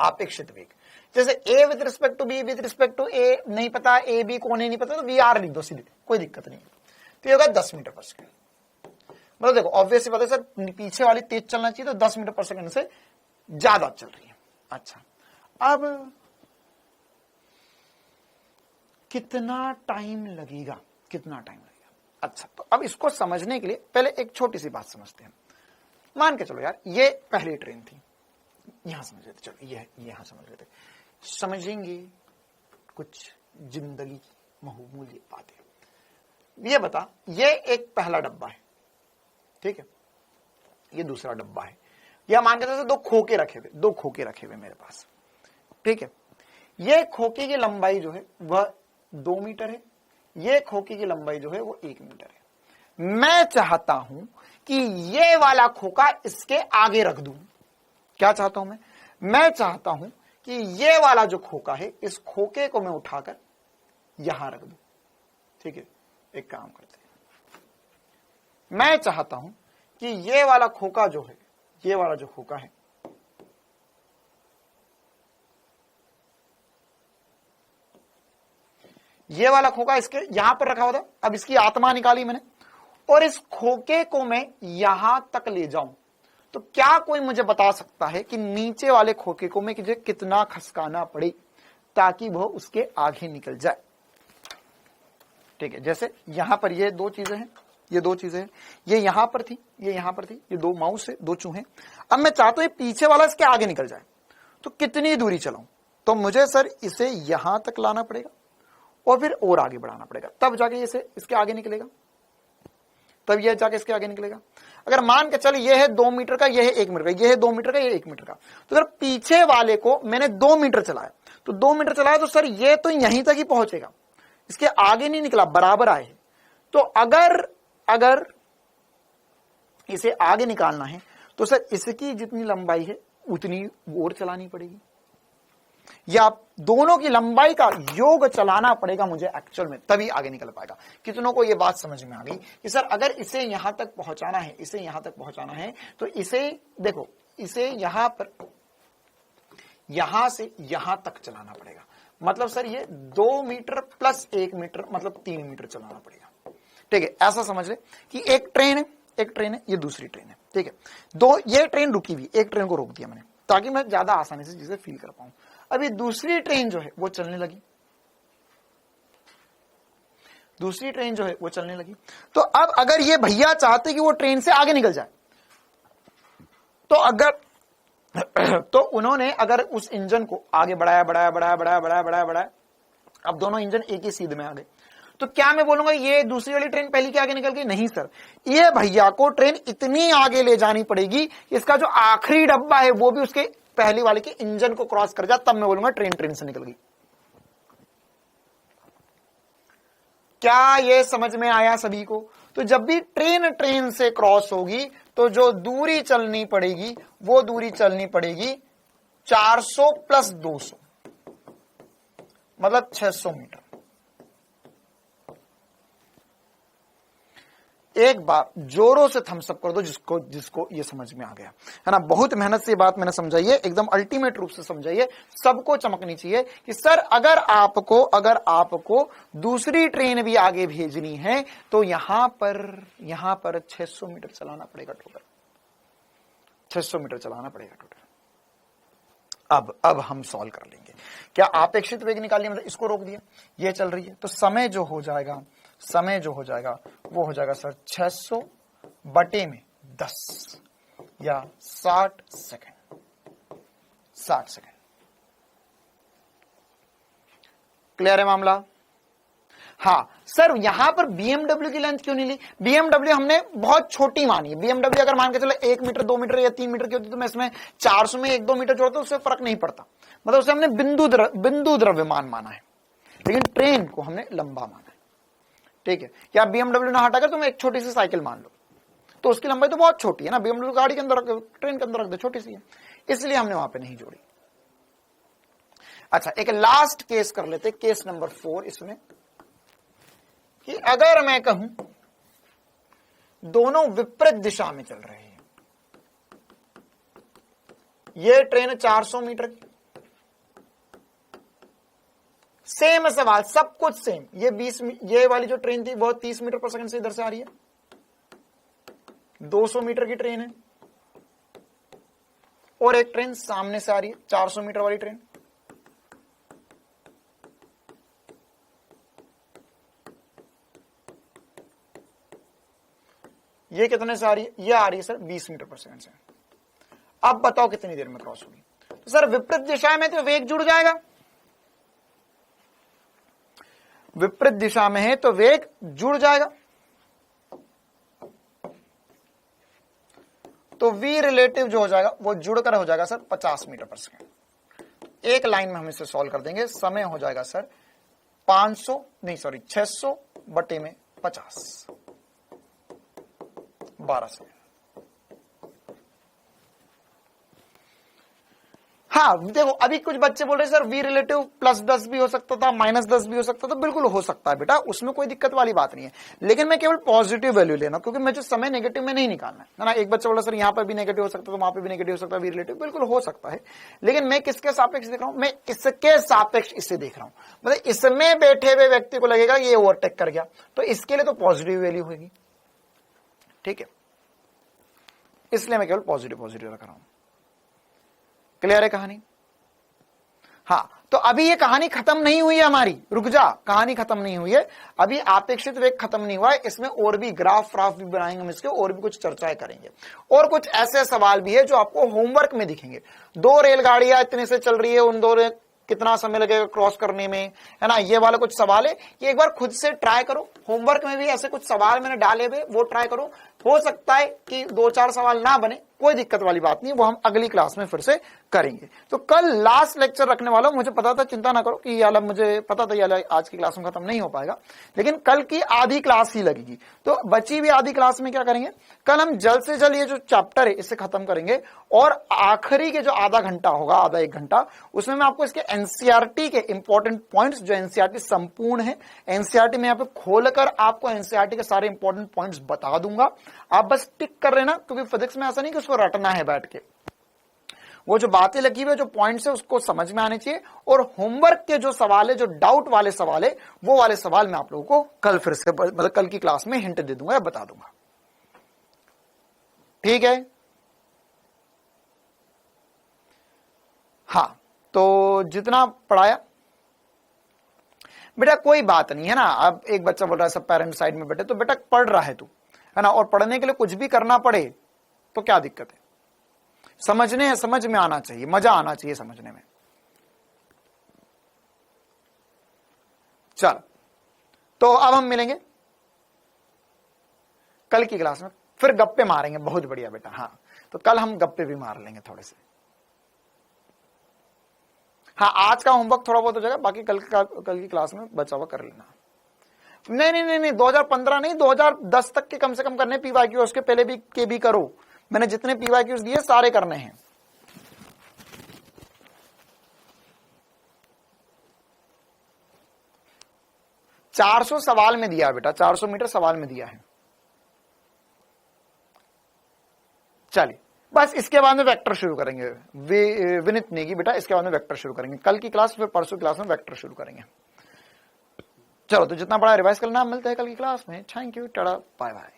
अपेक्षित वेग। जैसे a with respect to b with respect to a नहीं पता, a b कौन है नहीं पता, तो vr लिख दो सीधे, कोई दिक्कत नहीं। तो ये होगा 10 मीटर पर सेकंड। मतलब देखो ऑब्वियसली पता है सर, पीछे वाली तेज चलना चाहिए, तो 10 मीटर पर सेकंड से ज्यादा चल रही है। अच्छा, अब कितना टाइम लगेगा? अच्छा, तो अब इसको समझने के लिए पहले एक छोटी सी बात समझते हैं। मान के चलो यार ये पहली ट्रेन थी, यहां समझ लेते, चलो ये यहां समझ लेते, समझेंगे कुछ जिंदगी की बहुमूल्य बातें। ये बता, ये एक पहला डब्बा है, ठीक है, ये दूसरा डब्बा है। या मान के चलो दो खोखे रखे हुए मेरे पास, ठीक है। ये खोखे की लंबाई जो है वह 2 मीटर है, ये खोखे की लंबाई जो है वो 1 मीटर है। मैं चाहता हूं कि ये वाला खोखा इसके आगे रख दूं। क्या चाहता हूं मैं चाहता हूं कि ये वाला जो खोखा है, इस खोखे को मैं उठाकर यहां रख दूं, ठीक है। एक काम करते हैं, मैं चाहता हूं कि ये वाला खोखा जो है, ये वाला जो खोखा है, ये वाला खोखा इसके यहां पर रखा हुआ था, अब इसकी आत्मा निकाली मैंने, और इस खोखे को मैं यहां तक ले जाऊं, तो क्या कोई मुझे बता सकता है कि नीचे वाले खोखे को मैं कितना खसकाना पड़े ताकि वह उसके आगे निकल जाए? ठीक है, जैसे यहां पर ये दो चीजें हैं, ये दो चीजें हैं, ये यहां पर थी, ये यहां पर थी, ये दो माउस है, दो चूहे। अब मैं चाहता हूं ये पीछे वाला इसके आगे निकल जाए, तो कितनी दूरी चलाऊं? तो मुझे सर इसे यहां तक लाना पड़ेगा और फिर और आगे बढ़ाना पड़ेगा, तब जाके इसे इसके आगे निकलेगा, तब यह जाके इसके आगे निकलेगा। अगर मान के चल ये है 2 मीटर का, यह है 1 मीटर का, यह है 2 मीटर का, यह 1 मीटर का, तो अगर पीछे वाले को मैंने 2 मीटर चलाया, तो 2 मीटर चलाया तो सर ये तो यहीं तक ही पहुंचेगा, इसके आगे नहीं निकला, बराबर आए। तो अगर इसे आगे निकालना है तो सर इसकी जितनी लंबाई है उतनी और चलानी पड़ेगी, या दोनों की लंबाई का योग चलाना पड़ेगा मुझे एक्चुअल में, तभी आगे निकल पाएगा। कितनों को यह बात समझ में आ गई कि सर अगर इसे यहां तक पहुंचाना है, इसे यहां तक पहुंचाना है, तो इसे देखो, इसे यहां पर, यहां से यहां तक चलाना पड़ेगा। मतलब सर ये 2 मीटर प्लस 1 मीटर मतलब 3 मीटर चलाना पड़ेगा। ठीक है, ऐसा समझ ले कि एक ट्रेन है, ये दूसरी ट्रेन है। ठीक है, दो, ये ट्रेन रुकी हुई, एक ट्रेन को रोक दिया मैंने ताकि मैं ज्यादा आसानी से चीजें फील कर पाऊं। अभी दूसरी ट्रेन जो है वो चलने लगी, दूसरी ट्रेन जो है वो चलने लगी। तो अब अगर ये भैया चाहते कि वो ट्रेन से आगे निकल जाए, तो अगर तो उन्होंने अगर उस इंजन को आगे बढ़ाया, अब दोनों इंजन एक ही सीध में आ गए, तो क्या मैं बोलूंगा ये दूसरी वाली ट्रेन पहली के आगे निकल गई? नहीं सर, ये भैया को ट्रेन इतनी आगे ले जानी पड़ेगी, इसका जो आखिरी डब्बा है वो भी उसके पहली वाले के इंजन को क्रॉस कर जाए, तब मैं बोलूंगा ट्रेन से निकल गई। क्या ये समझ में आया सभी को? तो जब भी ट्रेन से क्रॉस होगी तो जो दूरी चलनी पड़ेगी वो दूरी चलनी पड़ेगी 400 प्लस 200 मतलब 600 मीटर। एक बार जोरों से थम्स अप कर दो जिसको ये समझ में आ गया है ना। बहुत मेहनत से बात मैंने समझाई है, एकदम अल्टीमेट रूप से समझाई है, सबको चमकनी चाहिए कि सर अगर आपको दूसरी ट्रेन भी आगे भेजनी है तो यहां पर 600 मीटर चलाना पड़ेगा टोटल, 600 मीटर चलाना पड़ेगा टोटल। अब हम सॉल्व कर लेंगे। क्या अपेक्षित वेग निकाल लिया, मतलब इसको रोक दिया, ये चल रही है, तो समय जो हो जाएगा वो हो जाएगा सर 600 बटे में 10 या 60 सेकेंड। क्लियर है मामला? हाँ सर, यहां पर बीएमडब्ल्यू की लेंथ क्यों नहीं ली? बीएमडब्ल्यू हमने बहुत छोटी मानी है। बीएमडब्ल्यू अगर मान के चलो 1 मीटर 2 मीटर या 3 मीटर की होती तो मैं इसमें 400 में 1-2 मीटर जोड़ता, उससे फर्क नहीं पड़ता, मतलब उसे हमने बिंदु द्रव्यमान माना है, लेकिन ट्रेन को हमने लंबा माना है। ठीक है, या बीएमडब्ल्यू ना हटाकर तुम एक छोटी सी साइकिल मान लो, तो उसकी लंबाई तो बहुत छोटी है ना, बीएमडब्ल्यू गाड़ी के अंदर रख, ट्रेन के अंदर रख दो, छोटी सी है, इसलिए हमने वहां पे नहीं जोड़ी। अच्छा, एक लास्ट केस कर लेते, केस नंबर 4 इसमें, कि अगर मैं कहूं दोनों विपरीत दिशा में चल रहे हैं, ये ट्रेन 400 मीटर की, सेम सवाल, सब कुछ सेम, ये वाली जो ट्रेन थी वो 30 मीटर पर सेकंड से इधर से आ रही है, 200 मीटर की ट्रेन है, और एक ट्रेन सामने से आ रही है 400 मीटर वाली ट्रेन। ये कितने से आ रही है? ये आ रही है सर 20 मीटर पर सेकंड से। अब बताओ कितनी देर में क्रॉस होगी? तो सर विपरीत दिशा में तो वेग जुड़ जाएगा, विपरीत दिशा में है तो वेग जुड़ जाएगा, तो v रिलेटिव जो हो जाएगा वो जुड़कर हो जाएगा सर 50 मीटर पर सेकंड। एक लाइन में हम इसे सॉल्व कर देंगे, समय हो जाएगा सर 600 बटे में 50, 12 सेकंड। हाँ देखो, अभी कुछ बच्चे बोल रहे सर v रिलेटिव +10 भी हो सकता था, -10 भी हो सकता था। बिल्कुल हो सकता है बेटा, उसमें कोई दिक्कत वाली बात नहीं है, लेकिन मैं केवल पॉजिटिव वैल्यू लेना, क्योंकि मुझे समय नेगेटिव में नहीं निकालना है ना। एक बच्चा बोला सर यहां पर भी नेगेटिव हो सकता है, तो वहां पर भी नेगेटिव हो सकता है, v रिलेटिव बिल्कुल हो सकता है, लेकिन मैं किसके सापेक्ष देख रहा हूं? मैं इसके सापेक्ष इसे देख रहा हूं, मतलब इसमें बैठे हुए व्यक्ति को लगेगा ये ओवरटेक कर गया, तो इसके लिए तो पॉजिटिव वैल्यू होगी। ठीक है, इसलिए मैं केवल पॉजिटिव रख रहा हूं। क्लियर है कहानी? हाँ, तो अभी ये कहानी खत्म नहीं हुई है हमारी, रुक जा, कहानी खत्म नहीं हुई है, अभी अपेक्षित वेग खत्म नहीं हुआ है, इसमें और भी ग्राफ भी बनाएंगे हम इसके, और भी कुछ चर्चाएं करेंगे, और कुछ ऐसे सवाल भी है जो आपको होमवर्क में दिखेंगे। 2 रेलगाड़ियां इतने से चल रही है, उन 2 कितना समय लगेगा क्रॉस करने में, है ना, ये वाला कुछ सवाल है, ये एक बार खुद से ट्राई करो। होमवर्क में भी ऐसे कुछ सवाल मैंने डाले हुए, वो ट्राई करो। हो सकता है कि 2-4 सवाल ना बने, कोई दिक्कत वाली बात नहीं, वो हम अगली क्लास में फिर से करेंगे। तो कल लास्ट लेक्चर रखने वाला हूं, मुझे पता था, चिंता ना करो कि ये वाला मुझे पता था, ये वाला आज की क्लास में खत्म नहीं हो पाएगा, लेकिन कल की आधी क्लास ही लगेगी। तो बची हुई आधी क्लास में क्या करेंगे, कल हम जल्द से जल्द ये जो चैप्टर है इसे खत्म करेंगे, और आखिरी के जो आधा घंटा होगा, आधा 1 घंटा, उसमें मैं आपको इसके एनसीईआरटी के इंपॉर्टेंट पॉइंट्स, जो एनसीईआरटी संपूर्ण है, एनसीईआरटी में यहाँ पे खोलकर आपको एनसीईआरटी के सारे इंपॉर्टेंट पॉइंट्स बता दूंगा। आप बस टिक कर रहे ना, क्योंकि फिजिक्स में ऐसा नहीं कि उसको रटना है बैठ के, वो जो बातें लगी हुई, जो पॉइंट्स है उसको समझ में आने चाहिए। और होमवर्क के जो सवाल है, जो डाउट वाले सवाल है, वो वाले सवाल मैं आप लोगों को कल फिर से, मतलब कल की क्लास में हिंट दे दूंगा या बता दूंगा, ठीक है। हाँ, तो जितना पढ़ाया बेटा कोई बात नहीं है ना। अब एक बच्चा बोल रहा है सब पेरेंट साइड में बैठे, तो बेटा पढ़ रहा है तू, है ना, और पढ़ने के लिए कुछ भी करना पड़े तो क्या दिक्कत है, समझ में आना चाहिए, मजा आना चाहिए समझने में। चल, तो अब हम मिलेंगे कल की क्लास में, फिर गप्पे मारेंगे। बहुत बढ़िया बेटा, हाँ, तो कल हम गप्पे भी मार लेंगे थोड़े से। हाँ, आज का होमवर्क थोड़ा बहुत हो जाएगा, बाकी कल की क्लास में बचा हुआ कर लेना। नहीं, 2015 नहीं, 2010 तक के कम से कम करने पीवाईक्यू, उसके पहले भी के भी करो। मैंने जितने पीवाईक्यूज दिए सारे करने हैं। $400 सवाल में दिया है बेटा, 400 मीटर सवाल में दिया है। चलिए, बस इसके बाद में वेक्टर शुरू करेंगे। विनित नेगी बेटा, इसके बाद में वेक्टर शुरू करेंगे कल की क्लास, फिर परसों क्लास में वेक्टर शुरू करेंगे। चलो, तो जितना बड़ा रिवाइज करना, मिलते हैं कल की क्लास में। Thank you, tata, bye bye.